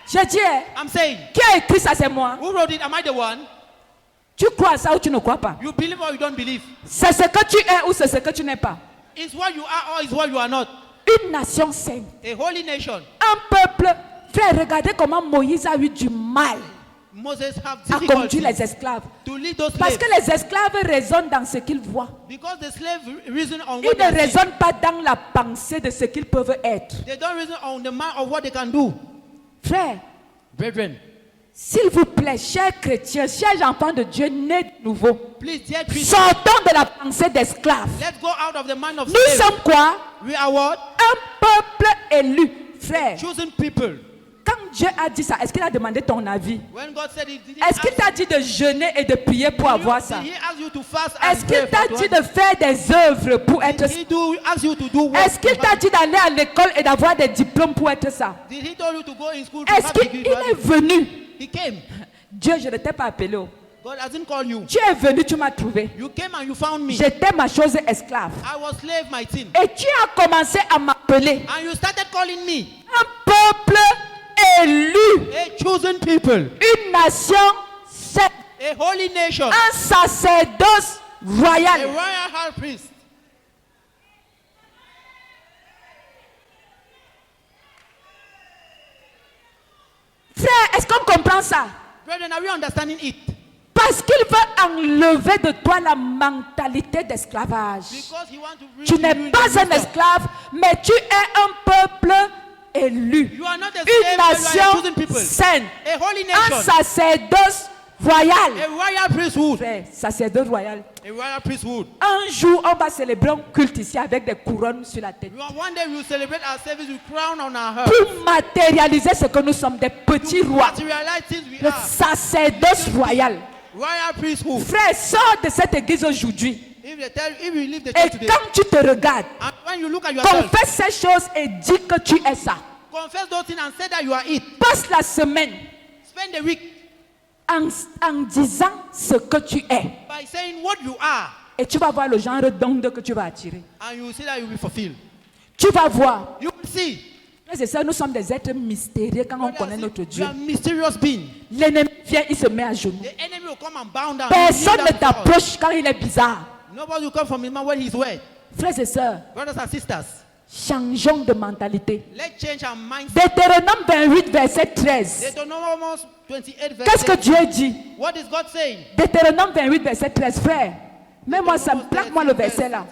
je dis, hein, I'm saying, qui a écrit ça? C'est moi. who wrote it? Am I the one? Tu crois à ça ou tu ne crois pas? You believe or you don't believe? C'est ce que tu es ou c'est ce que tu n'es pas. It's what you are or it's what you are not. Une nation sainte, A holy nation. un peuple. Frère, regardez comment Moïse a eu du mal Moses have à difficulty conduire les esclaves. to lead those Parce slaves que les esclaves raisonnent dans ce qu'ils voient. because the slave reason on Ils what they ne are seeing. raisonnent pas dans la pensée de ce qu'ils peuvent être. They don't reason on the man of what they can do. Frère, Brethren, s'il vous plaît, chers chrétiens, chers enfants de Dieu nés de nouveau, please, dear Christians, sortons de la pensée d'esclaves. let's go out of the mind of Nous slaves. sommes quoi? We are what? Un peuple élu. Frère, Chosen people. quand Dieu a dit ça, est-ce qu'il a demandé ton avis? When God said it, did he Est-ce qu'il ask t'a dit de jeûner et de prier pour avoir ça? Did he ask you to fast and Est-ce qu'il pray t'a for dit to de faire des œuvres pour être Did ça? he ask you to do what? Est-ce qu'il t'a dit d'aller à l'école et d'avoir des diplômes pour être ça? Did he tell you to go in school to Est-ce have qu'il degree? est venu? He came. Dieu, je ne t'ai pas appelé. Oh. God hasn't called you. Tu es venu, tu m'as trouvé. You came and you found me. J'étais ma chose esclave. I was slave, my team. Et tu as commencé à m'appeler And you started calling me un peuple élu, a chosen people, une nation sainte, a holy nation, un sacerdoce a royal. royal high priest. Frère, est-ce qu'on comprend ça? Brethren, are we understanding it? Parce qu'il veut enlever de toi la mentalité d'esclavage. Because he wants to bring Tu you n'es in pas the un wisdom. esclave, mais tu es un peuple élu. You are not a Une slave, but you are a nation chosen people. sainte. A holy Un nation. sacerdoce royal. A royal priesthood. Frère, sacerdoce royal. A royal priesthood. Un jour, on va célébrer un culte ici avec des couronnes sur la tête. One day we will celebrate our service with crown on our head. Pour matérialiser ce que nous sommes, des petits rois. Materialize things we Le are. sacerdoce royal. Royal priesthood. Frère, sors de cette église aujourd'hui. If you leave the Et church today, quand tu te regardes, and when you look at yourself, confesse ces choses et dis que tu es ça. confess those things and say that you are it. Passe la semaine Spend the week en disant ce que tu es. by saying what you are, Et tu vas voir le genre d'onde que tu vas attirer. and you will see that you will be fulfilled. Tu vas voir. You will see. Frères et sœurs, nous sommes des êtres mystérieux quand on connaît notre You Dieu. are mysterious being. L'ennemi vient, il se met à genoux. The enemy will come and bow down. Personne Kneel ne down before us. t'approche quand il est bizarre. Nobody will come from his mouth when he's wet. Frères et sœurs, Brothers and sisters, changeons de mentalité. let's change our mindset. Deutéronome 28, verset 13. Deuteronomy 28 verse Qu'est-ce que 8. Dieu dit? What is God saying? Deutéronome 28, verset 13. Frère, mets-moi ça, plaque-moi le verset là.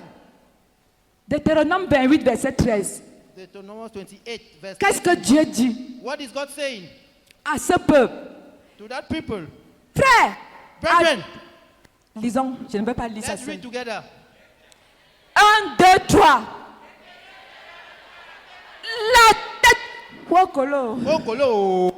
Deutéronome 28, verset 13. Deuteronomy 28 verse Qu'est-ce que 8. Dieu dit What is God saying à ce peuple? to that people? Frère, Brethren, lisons, je ne vais pas lire ça let's seul. read together. 1, 2, 3. La tête. Wokolo. Oh, Kolo.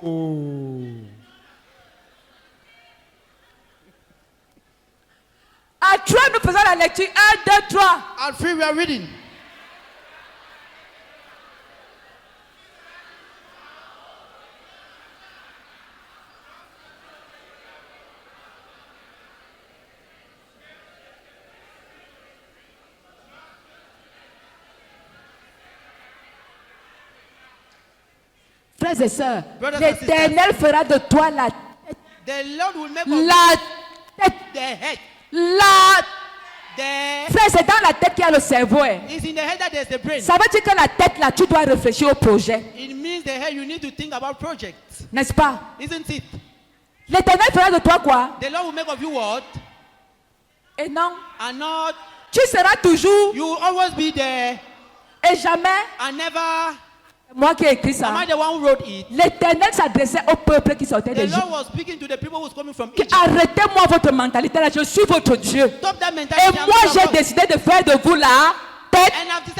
À 3, nous faisons la lecture. 1, 2, 3. At 3 we are reading. Frères et sœurs, Brothers and sisters. l'Éternel fera de toi la tête. The Lord will make of La tête. the head. La The Frère, c'est dans la tête qu'il y a le cerveau. Hein. is in the head that there's the brain. Ça veut dire que la tête, là, tu dois réfléchir au projet. It means the head you need to think about projects, N'est-ce pas? isn't it? L'Éternel fera de toi quoi? The Lord will make of you what? Et non, And not Tu seras toujours You will always be there et jamais. and never. Moi qui ai écrit Am ça. I the one who wrote it? L'Éternel s'adressait au peuple qui sortait The d'Égypte. Lord was speaking to the people who was coming from Qui, Egypt. arrêtez-moi votre mentalité là, je suis votre Dieu. Stop that Et mentality. moi j'ai décidé de faire de vous la tête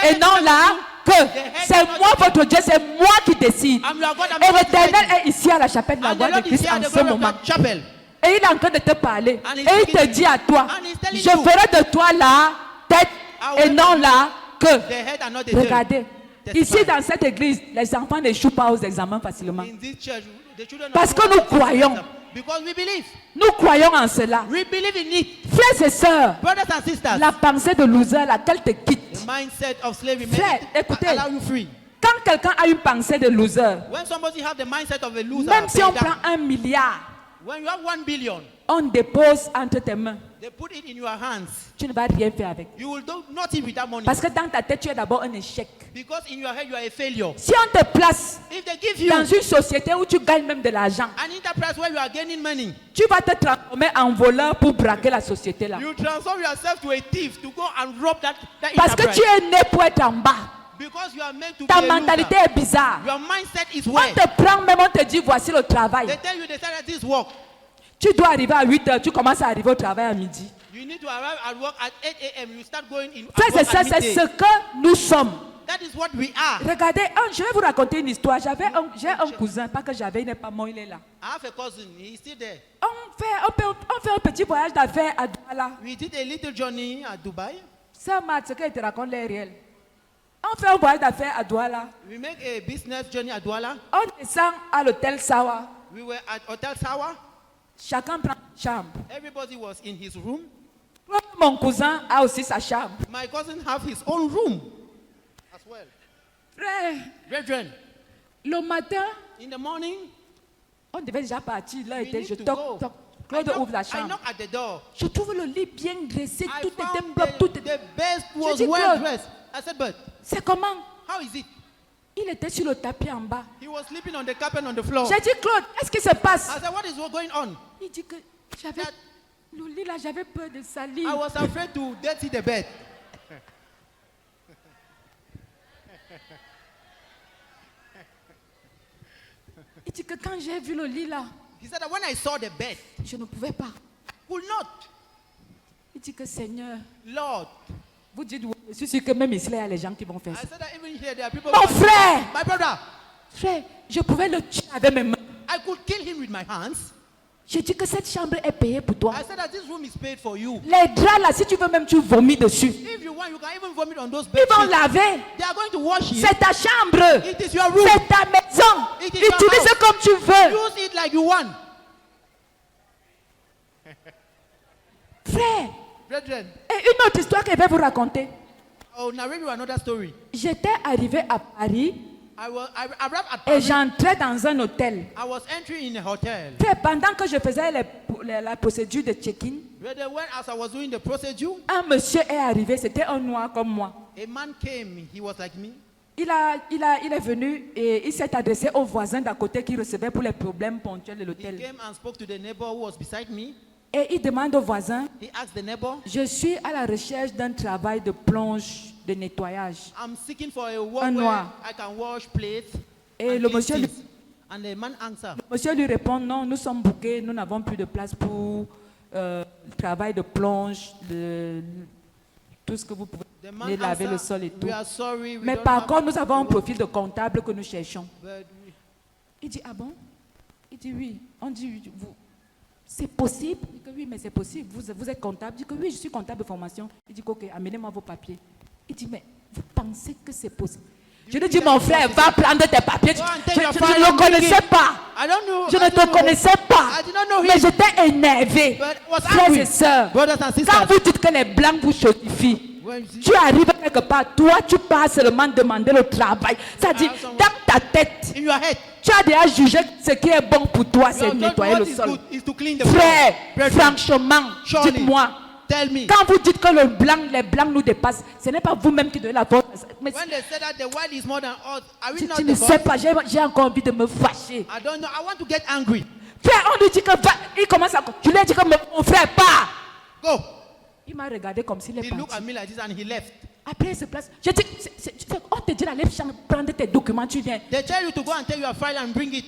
et non la queue. C'est moi votre Dieu, c'est moi qui décide. I'm your God, I'm Et not l'Éternel est ici à la chapelle de la And the voix de Lord is Christ here at en the ce glory of moment. that chapel. Et il est en train de te parler. And he's Et il te speaking dit à toi, And he's telling je you, ferai de toi la tête I et will non la queue. The head and not the tail. Regardez, Testify. ici dans cette église, les enfants n'échouent pas aux examens facilement. In this church, the children Parce are que nous croyons. Because we believe. Nous croyons en cela. We believe in it. Frères et sœurs, Brothers and sisters. la pensée de loser, laquelle te quitte. The mindset of slavery may Frère, écoutez. allow you free. Quand quelqu'un a une pensée de loser, When somebody have the mindset of a loser, même si on pay down. prend 1 milliard, When you have 1 billion, on dépose entre tes mains, they put it in your hands. tu ne vas rien faire avec. You will do nothing with that money. Parce que dans ta tête, tu es d'abord un échec. Because in your head you are a failure. Si on te place If they give you dans une société où tu gagnes même de l'argent, an enterprise where you are gaining money, tu vas te transformer en voleur pour braquer la société là. you transform yourself to a thief to go and rob that Parce que enterprise. tu es né pour être en bas. Because you are meant to Ta be a mentalité loser. est bizarre. Your mindset is On where te prend même, on te dit voici le travail. they tell you they say that this work. Tu dois arriver à 8 heures, tu commences à arriver au travail à midi. You need to arrive at work at 8 a.m. You start going in. at Frères et work sœurs, at c'est midday. ce que nous sommes. That is what we are. Regardez, je vais vous raconter une histoire. J'ai un cousin, pas que j'avais, il n'est pas mort, il est là. I have a cousin. He's still there. On fait un petit voyage d'affaires à Douala. We did a little journey at Dubai. Ça, Matt, ce qu'il te raconte, est réel. On fait un voyage d'affaires à Douala. We make a business journey at Douala. On descend à l'hôtel Sawa. We were at Hotel Sawa. Chacun prend une chambre. Everybody was in his room. Mon cousin a aussi sa chambre. My cousin have his own room as well. Frère, Brethren, le matin, in the morning, on devait déjà partir. Là, we était, need je to toque, go. toque. I Claude knock, ouvre la I chambre. knock at the door. Je trouve le lit bien dressé. I Tout était found propre. Tout était... the bed was dis, well Claude. dressed. I said, but C'est comment? how is it? Il était sur le tapis en bas. He was sleeping on the carpet on the floor. J'ai dit, Claude, qu'est-ce qui se passe? I said, what is going on? Il dit que j'avais le lit là, j'avais peur de salir. I was afraid to dirty the bed. Il dit que quand j'ai vu le lit là, He said that when I saw the bed, je ne pouvais pas. could not. Il dit que Seigneur, Lord, vous dites, oui, je suis sûr que même ici, là, il y a les gens qui vont faire I ça. said that even here there are people. Mon frère, My brother, frère, je pouvais le tuer avec mes mains. I could kill him with my hands. J'ai dit que cette chambre est payée pour toi. I said that this room is paid for you. Les draps là, si tu veux même, tu vomis dessus. If you want, you can even vomit on those Ils vont bed sheets. laver. They are going to wash it. C'est ta chambre. It is your room. C'est ta maison. It is your Utilise house. comme tu veux. Use it like you want. Frère, Brethren, et une autre histoire que je vais vous raconter. I'll narrate you another story. J'étais arrivé à Paris I arrived at et Paris. j'entrais dans un hôtel. I was entering in a hotel. Frère, pendant que je faisais la procédure de check-in, Brother, when as I was doing the procedure, un monsieur est arrivé, c'était un noir comme moi. a man came. He was like me. Il est venu et il s'est adressé au voisin d'à côté qui recevait pour les problèmes ponctuels de He l'hôtel. came and spoke to the neighbor who was beside me. Et il demande au voisin, He asked the neighbor, je suis à la recherche d'un travail de plonge, de nettoyage. I'm seeking for a work Un where noir. I can wash plates. Et and le clean monsieur lui, things." And the man answered, monsieur lui répond, non, nous sommes bouqués, nous n'avons plus de place pour le travail de plonge, tout ce que vous pouvez the man venir laver le answered, sol et tout. we are sorry, we Mais don't par have contre, nous avons un work, profil de comptable que nous cherchons. but we- Il dit, ah bon? Il dit, oui. On dit, c'est possible? Il dit que oui, mais c'est possible. Vous êtes comptable? Il dit que oui, je suis comptable de formation. Il dit que, ok, amenez-moi vos papiers. Il dit, mais vous pensez que c'est possible? Je lui dis, mon frère, va prendre tes papiers. Go and Je take your ne file le and bring connaissais it. pas. I don't know. Je I ne don't te know. connaissais pas. I did not know Mais him. j'étais énervé. But I was Frères angry. et sœurs, Brothers and quand sisters, vous dites que les blancs vous choquifient, when you see- tu arrives quelque part, toi, tu pars seulement demander le travail. C'est-à-dire, dans ta tête, in your head, tu as déjà jugé que ce qui est bon pour toi, you c'est are told nettoyer what le is sol. good is to clean the Frère, floor. Brethren, franchement, surely, dites-moi, tell me. quand vous dites que les blancs nous dépassent, ce n'est pas vous-même qui donnez la faute. Mais When they say that the white is more than us, are we tu not ne the sais boss? pas, j'ai encore envie de me fâcher. I don't know. I want to get angry. Frère, on lui dit que va, il commence à. Je lui ai dit que mon frère part. Go. Il m'a regardé comme s'il est He looked parti. at me like this and he left. Après, il se place. Je dis, on te dit d'aller prendre tes documents, tu viens. They tell you to go and take your file and bring it.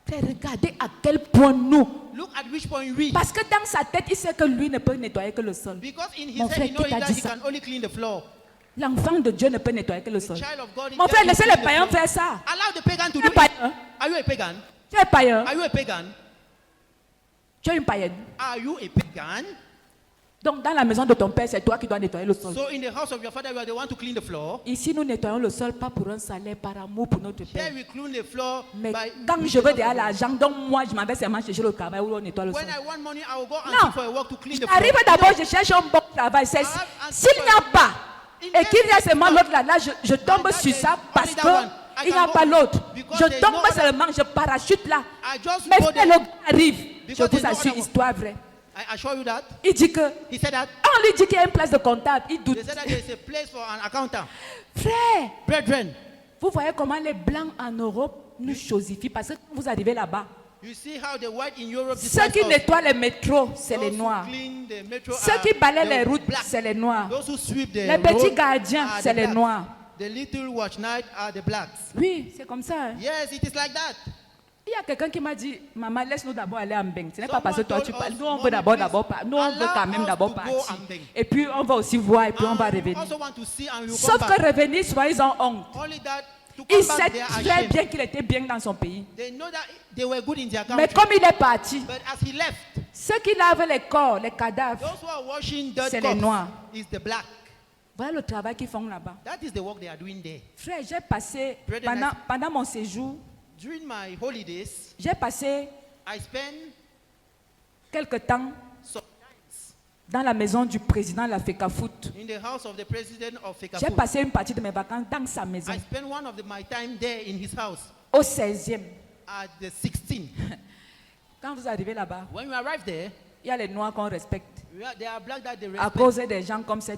Frère, regardez à quel point nous. Look at which point we. Parce que dans sa tête, il sait que lui ne peut nettoyer que le sol. Because in his Mon head, frère, he knows qui t'a that dit he ça? can only clean the floor. L'enfant de Dieu ne peut nettoyer que le sol. Child of God, Mon he frère, can laissez clean les the païens floor. faire ça. Allow the pagan to Tu do es it. païen. Are you a pagan? Tu es païen. Are you a pagan? Tu es une païenne. Are you a pagan? Donc, dans la maison de ton père, c'est toi qui dois nettoyer le sol. So in the house of your father, you are the one to clean the floor. Ici, nous nettoyons le sol pas pour un salaire, par amour pour notre Here père. we clean the floor. Mais by quand je veux déjà l'argent, donc moi, je m'en vais seulement chercher le travail où on nettoie le sol. When I want money, I will go and Non. look for a work to clean the floor. Arrive d'abord, je cherche un bon travail. C'est- S'il n'y a pas, et qu'il y a seulement l'autre là, je tombe sur ça parce qu'il n'y a pas l'autre. Je tombe seulement, je parachute là. I just Mais go frère, there. le gars arrive. Je Because vous there's no assure, other histoire vraie. I assure you that. Il dit que, He said that. on lui dit qu'il y a une place de comptable. Il doute. They said that there is a place for an accountant. Frère, Brethren, vous voyez comment les blancs en Europe nous chosifient parce que quand vous arrivez là-bas, you see how the white in Europe ceux despise qui us. nettoient les métros, c'est Those les who noirs. clean the metro Ceux are qui balayent les the routes, black. c'est les noirs. Those who sweep the Les petits road gardiens, are c'est the les blacks. noirs. The little watch night are the blacks. Oui, c'est comme ça. Hein. Yes, it is like that. Il y a quelqu'un qui m'a dit, maman, laisse-nous d'abord aller en Beng. Ce n'est pas parce que toi Someone tu told parles. us, Nous, on "Mommy, veut d'abord, please, nous, on veut quand même allow d'abord us to go partir. and Beng. Et puis, on va aussi voir et puis on va And we revenir. also want to see and we will Sauf come que back. revenir, soit ils ont honte. Only that to Il come sait back, they are très ashamed. bien qu'il était bien dans son pays. They know that they were good in their Mais country. comme il est parti, But as he left, ceux qui lavent les corps, les cadavres, those who are washing dirt C'est les noirs. is the black. voilà le travail qu'ils font là-bas. That is the work they are doing there. Frère, j'ai passé, Brethren, pendant mon séjour, During my holidays, j'ai passé I spent quelque temps sometimes dans la maison du président de la FECAFOOT. in the house of the president of J'ai Fekafu. passé une partie de mes vacances dans sa maison, I spent one of my time there in his house au 16e. at the 16. Quand vous arrivez là-bas, When we arrived there, il y a les noirs qu'on respecte. they are black that they À respect cause des gens comme ce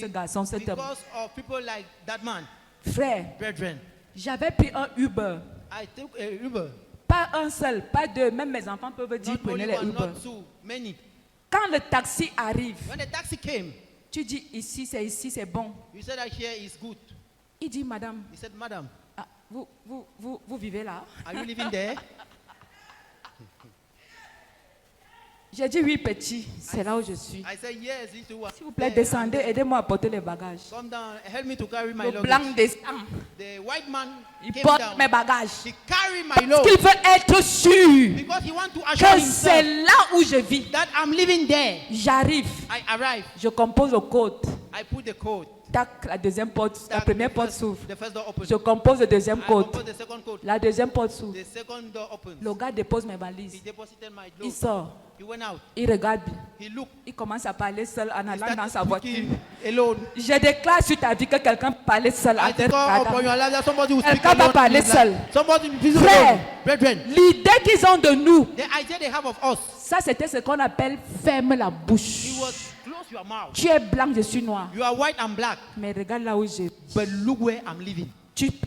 garçon, cet homme. because of people like that man. Frère, Brethren, j'avais pris un Uber. I took a Uber. Pas un seul, pas deux. Même mes enfants peuvent dire Not prenez only les one, Uber. not two, many. Quand le taxi arrive, When the taxi came, tu dis ici, c'est bon. you said that here is good. Il dit, madame, He said, Madam, ah, vous vivez là? are you living there? J'ai dit oui, petit, c'est là où je suis. I said, yes, little one. S'il vous plaît, There, descendez, aidez-moi à porter les bagages. come down, help me to carry my Le luggage. blanc descend, The white man il came porte down. mes bagages. He carried my Parce load qu'il veut être sûr because he want to assure que c'est himself là où je vis. that I'm living there. J'arrive, I arrive. je compose au code. I put the code. Tac, la deuxième porte, la Tac, première the porte first- s'ouvre. The first door opens. Je compose le deuxième I code. compose the second code. La deuxième porte s'ouvre. The second door opens. Le gars dépose mes He valises. deposited my Il load. sort, He went out. il regarde, He looked. il commence à parler seul en He allant dans sa started voiture. speaking alone. Je déclare sur ta vie que quelqu'un parlait seul. I think upon your life that somebody will speak Quelqu'un va alone. parler in his seul. life. Somebody will visit Frère. alone. Brethren, L'idée qu'ils ont de nous, the idea they have of us, ça c'était ce qu'on appelle ferme la bouche. it was close your mouth. Tu es blanc, je suis noir. You are white and black, Mais regarde là où je but look where I'm living.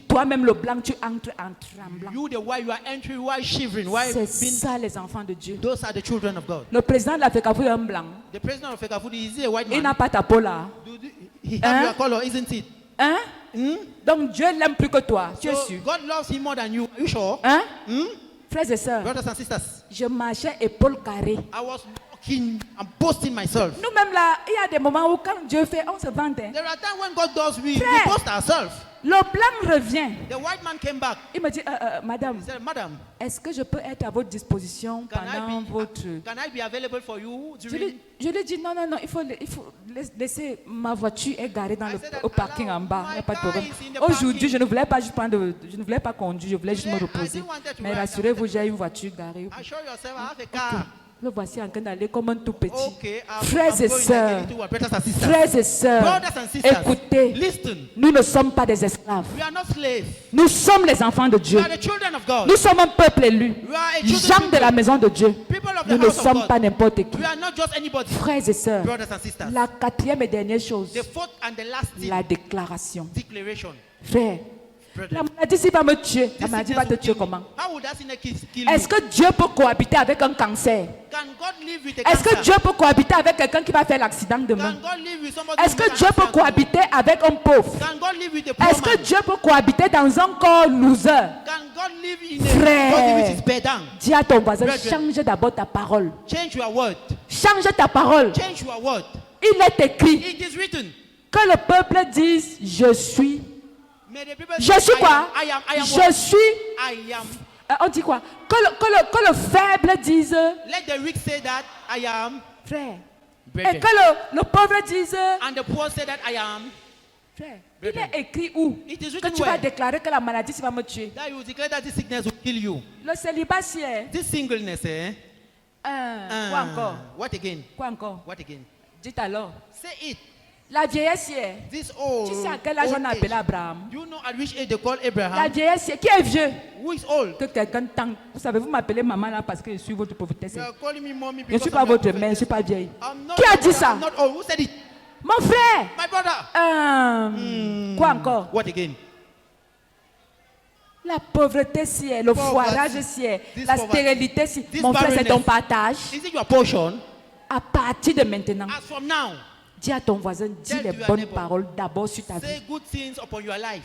toi-même le blanc, tu entres en tremblant. You, the white, you are entering, why shivering, why C'est being. ça les enfants de Dieu. Those are the children of God. Le président de la FECAFOOT est un blanc. The president of Fekafudi, is he a white Il man? n'a pas ta peau là. He Hein? has your color, isn't it? Hein? Hmm? Donc Dieu l'aime plus que toi. Tu es So sûr? God loves him more than you. Are you sure? Hein? Hmm? Frères et sœurs, Brothers and sisters, je marchais épaule carrée. I was walking and boasting myself. Nous-mêmes là, il y a des moments où quand Dieu fait, on se vante. Hein. There are times when God does, we Frère. boast ourselves. Le blanc revient. The white man came back. Il me dit, madame, He said, Madam, est-ce que je peux être à votre disposition can pendant votre... can I be available for you Je during? lui ai dit, non, il faut laisser ma voiture est garée dans I said that au parking en bas. Il my n'y a pas de car problème. is in the Aujourd'hui, parking. je ne voulais pas juste je ne voulais pas conduire, je voulais juste me Today, I reposer. didn't wanted to Mais ride. rassurez-vous, j'ai une voiture garée. Assure yourself, I have a car. Le voici en train d'aller comme un tout petit. Okay, Frères et going like sœurs, a little one. Brothers and sisters. frères et sœurs, Brothers and sisters, écoutez, listen. nous ne sommes pas des esclaves. We are not slaves. Nous sommes les enfants de We Dieu. are the children of God. Nous sommes un peuple élu. We are a chosen Gens de people. la maison de Dieu. People of the Nous ne house of sommes God. pas n'importe qui. We are not just anybody. Frères et sœurs, Brothers and sisters. la quatrième et dernière chose, The fourth and the last thing, la déclaration. declaration. Frère, La maladie s'il va me tuer. La This maladie sickness va te will tuer kill me. comment? How would that sickness kill you? Est-ce que Dieu peut cohabiter avec un cancer? Can God live with a Est-ce que cancer? Dieu peut cohabiter avec quelqu'un qui va faire l'accident demain? Can God live with somebody Est-ce who que make an Dieu peut accident tomorrow? cohabiter avec un pauvre? Can God live with a poor Est-ce que man? Dieu peut cohabiter dans un corps loser? Can God live in a Frère. body which is bedang? Dis à ton voisin, Brethren. change d'abord ta parole. Change your word. Change ta parole. Change your word. Il est écrit It is written. que le peuple dise, je suis. May the people Je say, suis quoi? I am Je what? suis. I am. On dit quoi? Que le faible dise, Let the weak say that I am. frère. Et Brethren. que le pauvre dise, And the poor say that I am. frère. Il Brethren. est écrit où? It is Que written tu vas where? déclarer que la maladie ça va me tuer. That you will declare that this sickness will kill you. Le célibataire. This singleness, eh? Quoi encore? What again? Quoi encore? What again? Dites alors. Say it. La vieillesse hier. This old. Tu sais à quel âge old on a appelé age. Abraham? You know at which age they call La Abraham? vieillesse hier. Qui est vieux? Who is old? Que quelqu'un tente. Vous savez, vous m'appelez maman là parce que je suis votre pauvreté. You are calling me mommy Je ne because suis of pas your votre poverty. mère, je ne suis pas vieille. I'm not Qui a old, dit ça? I'm not old. Who said it? Mon frère. My brother. Quoi encore? What again? La pauvreté si est, le Poverty. foirage si est, This la poverty. stérilité si. This Mon frère, c'est ton barrenness. partage. Is it your portion? À partir de maintenant, As from now, dis à ton voisin, dis Tell les to your bonnes neighbor. paroles d'abord sur ta vie. say good things upon your life.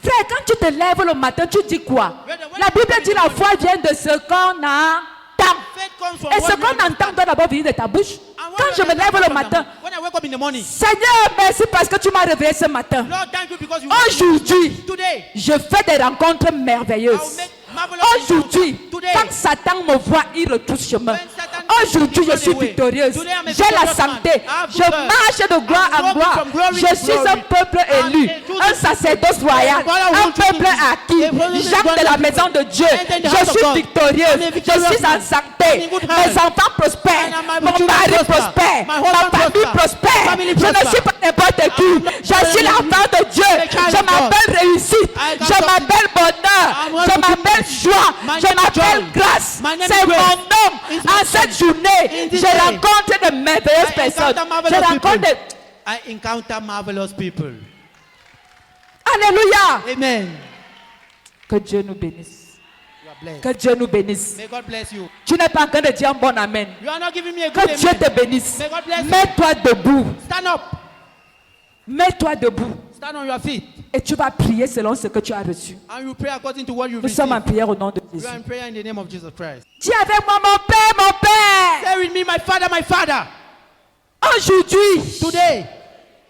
Frère, quand tu te lèves le matin, tu dis quoi? La Bible dit la foi vient de ce qu'on entend. Faith comes from Et ce what you qu'on entend understand. doit d'abord venir de ta bouche. And what Quand you je me understand lève le from the matin, morning. When I wake up in the morning, Seigneur, merci parce que tu m'as réveillé ce matin. Lord, thank you because you Aujourd'hui, today. je fais des rencontres I merveilleuses. will make marvelous Aujourd'hui, encounters. Today, quand Satan me voit, il retrousse chemin. when Satan Aujourd'hui, je takes suis you away. victorieuse. Today, I'm a J'ai la victorious man. santé. I have Je good health. marche de gloire I'm en walking gloire. from glory Je to suis glory. un peuple I'm élu, a chosen un sacerdoce royal, people. I'm a un chosen peuple people. acquis. A chosen Jacques de people. la maison de Dieu. And in the house Je of suis God. victorieuse. I'm a Je victorious suis en man. santé. I'm in good Mes health. enfants prospèrent. And my Mon children mari prosper. prospère. My Ma husband famille prosper. prospère. Family Je ne prosper. suis pas n'importe qui. Je suis l'enfant de Dieu. The child Je of God. m'appelle réussite. I got Je m'appelle bonheur. I'm Je going to m'appelle be- joie. My Je name is m'appelle joy. grâce. My name C'est is grace. mon nom. It's En my cette name. journée, In this je day, rencontre de merveilleuses I personnes. encounter marvelous Je rencontre people. de... I encounter marvelous people. Alléluia. Amen. Que Dieu nous bénisse. You are blessed. Que Dieu nous bénisse. May God bless you. Tu n'es pas en train de dire un bon amen. You are not giving me a good Que Dieu amen. te bénisse. May God bless you. Mets-toi debout. Stand up. Mets-toi debout. Stand on your feet. Et tu vas prier selon ce que tu as reçu. And you pray according to what you Nous sommes en receive. prière au nom de You Jésus. are in prayer in the name of Jesus Christ. Dis avec moi, mon Père, mon Père. Say with me, my Father, my Father. Aujourd'hui, Today,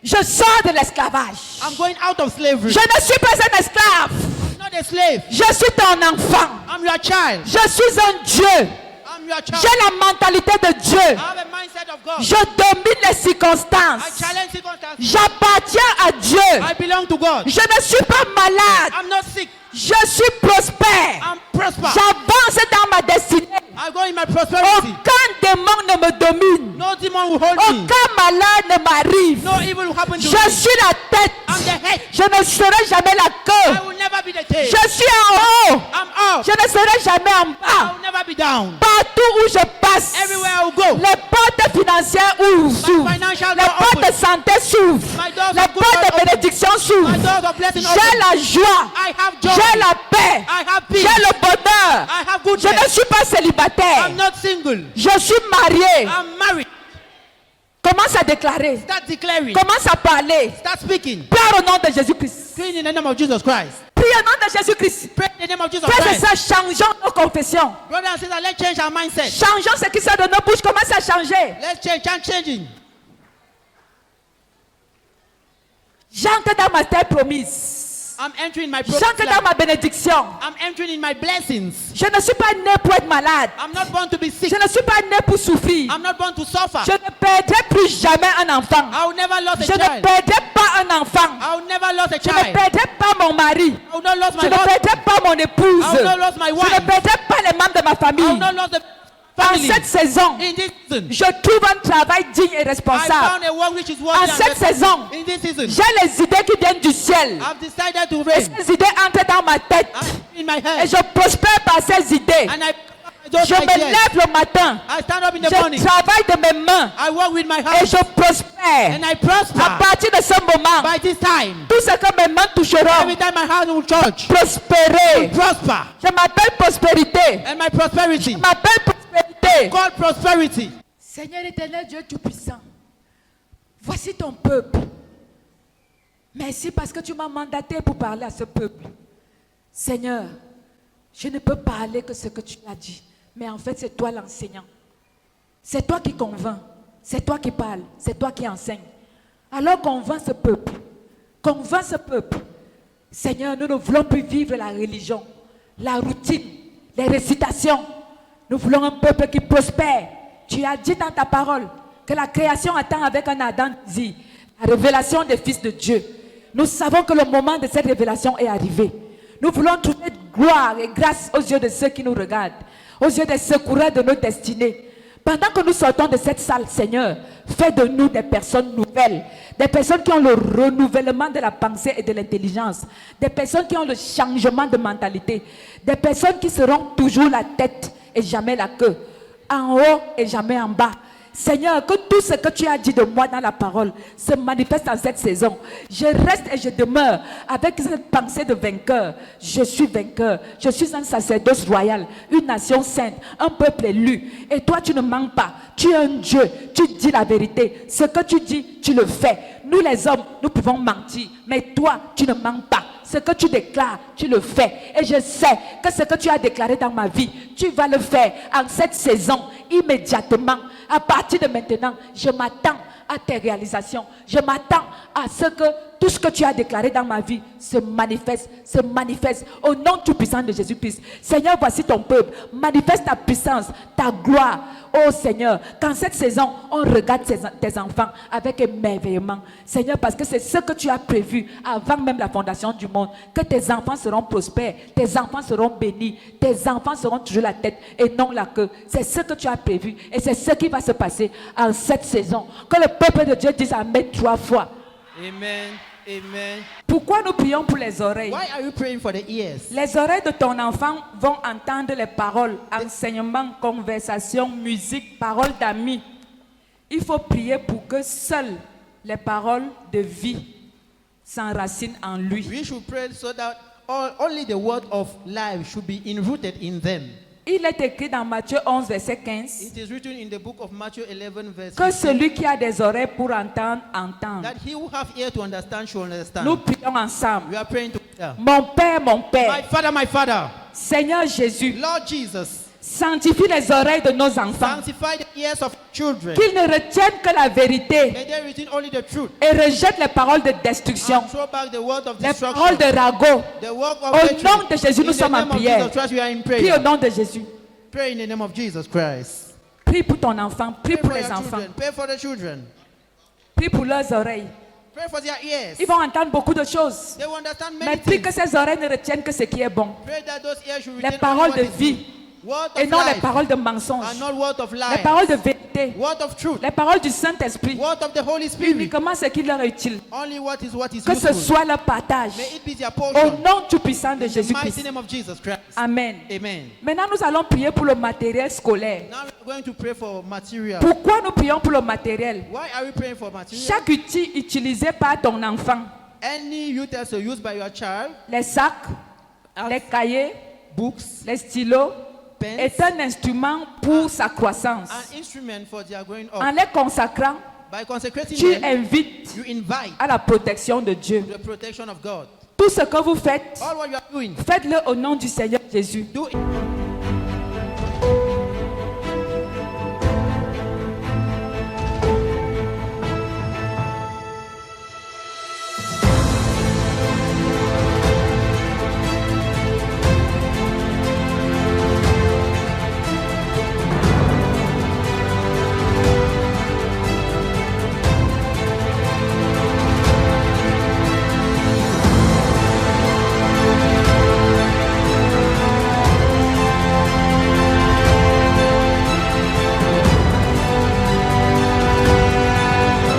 je sors de l'esclavage. I'm going out of slavery. Je ne suis pas un esclave. I'm not a slave. Je suis ton enfant. I'm your child. Je suis un Dieu. I'm your child. J'ai la mentalité de Dieu. I have a mindset of God. Je domine les I circonstances. challenge circumstances. J'appartiens à Dieu. I belong to God. Je ne suis pas malade. I'm not sick. Je suis prospère. I'm prosper. J'avance dans ma destinée. I go in my prosperity. Aucun démon ne me domine. No demon will hold me. Aucun malade ne m'arrive. No evil will happen to Je me. suis la tête. I'm the head. Je ne serai jamais la I queue. will never be the tail. Je suis en haut. I'm up. Je ne serai jamais en I bas. will never be down. Partout où je passe, Everywhere I will go. les portes financières s'ouvrent. financial Les door portes de open. santé s'ouvrent. My doors Les of good portes health de open. bénédiction My s'ouvrent. doors of blessing J'ai open. la joie. I have joy. J'ai la paix. I have peace. J'ai le bonheur. I have good Je ne health. suis pas célibataire. I'm not single. Je suis marié. I'm married. Commence à déclarer. Start declaring. Commence à parler. Start speaking. Prie au nom de Jésus-Christ. Pray in the name of Jesus Christ. Prie au nom de Jésus-Christ. Pray in the name of Jesus Frères et Christ. sœurs, changeons nos confessions. Brothers and sisters, let's change our mindset. Changeons ce qui sort de nos bouches. Commence à changer. Let's change. I'm changing. J'entre dans ma terre promise. I'm entering my promised J'entre dans land. ma bénédiction. I'm entering in my blessings. Je ne suis pas né pour être malade. I'm not born to be sick. Je ne suis pas né pour souffrir. I'm not born to suffer. Je ne perdrai plus jamais un enfant. I will never lose a Je ne child. perdrai pas un enfant. I will never lose a Je ne child. perdrai pas mon mari. I will not lose Je my ne husband. perdrai pas mon épouse. I will not lose my Je ne wife. perdrai pas les membres de ma I will famille. not lose the En family. cette saison, In this season, je trouve un travail digne et I responsable. found a work which is worthy En and cette respectable. saison, In this season, j'ai les idées qui viennent du ciel. I've decided to Et raise ces idées entrent dans ma tête. in my Et head. je prospère par ces idées. And I those Je me ideas. lève le matin. I stand up in the Je morning. travaille de mes mains. I work with my Et hands. je prospère. And I À prosper. partir de ce moment, By this time, tout ce que mes mains toucheront, every time my hands will touch, prospérer. prosper. Je m'appelle prospérité. And my prosperity, Je m'appelle prospérité. called prosperity. Seigneur éternel, Dieu Tout-Puissant, voici ton peuple. Merci parce que tu m'as mandaté pour parler à ce peuple. Seigneur, je ne peux parler que ce que tu as dit, mais en fait c'est toi l'enseignant. C'est toi qui convainc, c'est toi qui parles, c'est toi qui enseigne. Alors convainc ce peuple, convainc ce peuple. Seigneur, nous ne voulons plus vivre la religion, la routine, les récitations. Nous voulons un peuple qui prospère. Tu as dit dans ta parole que la création attend avec un ardent désir la révélation des fils de Dieu. Nous savons que le moment de cette révélation est arrivé. Nous voulons trouver gloire et grâce aux yeux de ceux qui nous regardent, aux yeux des secoureurs de nos destinées. Pendant que nous sortons de cette salle, Seigneur, fais de nous des personnes nouvelles, des personnes qui ont le renouvellement de la pensée et de l'intelligence, des personnes qui ont le changement de mentalité, des personnes qui seront toujours la tête et jamais la queue, en haut et jamais en bas. Seigneur, que tout ce que tu as dit de moi dans la parole se manifeste en cette saison. Je reste et je demeure avec cette pensée de vainqueur. Je suis vainqueur. Je suis un sacerdoce royal, une nation sainte, un peuple élu. Et toi, tu ne manques pas. Tu es un Dieu. Tu dis la vérité. Ce que tu dis, tu le fais. Nous les hommes, nous pouvons mentir. Mais toi, tu ne manques pas. Ce que tu déclares, tu le fais. Et je sais que ce que tu as déclaré dans ma vie, tu vas le faire en cette saison, immédiatement. À partir de maintenant, je m'attends à tes réalisations. Je m'attends à ce que tout ce que tu as déclaré dans ma vie se manifeste au nom tout-puissant de Jésus-Christ. Seigneur, voici ton peuple. Manifeste ta puissance, ta gloire. Oh Seigneur, qu'en cette saison, on regarde tes enfants avec émerveillement. Seigneur, parce que c'est ce que tu as prévu avant même la fondation du monde. Que tes enfants seront prospères, tes enfants seront bénis, tes enfants seront toujours la tête et non la queue. C'est ce que tu as prévu et c'est ce qui va se passer en cette saison. Que le peuple de Dieu dise Amen 3 fois. Amen. Amen. Pourquoi nous prions pour les oreilles? Why are you praying for the ears? Les oreilles de ton enfant vont entendre les paroles, enseignements, conversations, musique, paroles d'amis. Il faut prier pour que seules les paroles de vie s'enracinent en lui. We should pray so that only the word of life should be enrooted in them. Il est écrit dans Matthieu 11, verset 15, It is written in the book of Matthew 11, verse que 15, celui qui a des oreilles pour entendre, entende. that he who have ear to understand should understand. Nous prions ensemble. We are praying together. Mon Père, My Father, Seigneur Jésus, Lord Jesus, sanctifie les oreilles de nos enfants, sanctify the ears of children. qu'ils ne retiennent que la vérité May they retain only the truth. et rejettent les paroles de destruction, And throw back the word of les destruction. paroles de ragot. The word of Au hatred. nom de Jésus, nous In the sommes en name of prière. Jesus Christ, we are in Prie au prayer. nom de Jésus. Pray in the name of Jesus Christ. Prie pour ton enfant, prie Pray pour for les your enfants, children. Pray for the children. prie pour leurs oreilles. Pray for their ears. Ils vont entendre beaucoup de choses. They will understand Mais many prie que things. ces oreilles ne retiennent que ce qui est bon. Pray that those ears should Les retain paroles only de what is vie good. Word et of non les life paroles de and mensonges. not word of Les lies. paroles de vérité, Word of truth. les paroles du Saint-Esprit. Word of the Holy Spirit. Uniquement ce qui leur est utile. Only what is Que ce useful. soit leur partage. May it be their Au portion. nom tout-puissant de In the mighty Jésus-Christ. name of Jesus Christ. Amen. Amen. Maintenant, nous allons prier pour le matériel scolaire. Now we're going to pray for material. Pourquoi nous prions pour le matériel? Why are we praying for material? Chaque outil utilisé par ton enfant, Any utensil used by your child, les sacs, les cahiers, books, les stylos, pens, est un instrument pour sa croissance. an instrument for their growing En up. les consacrant, By consecrating tu them, invites you invite à la protection de Dieu. the protection of God. Tout ce que vous faites, All what you are doing, faites-le au nom du Seigneur Jésus. do it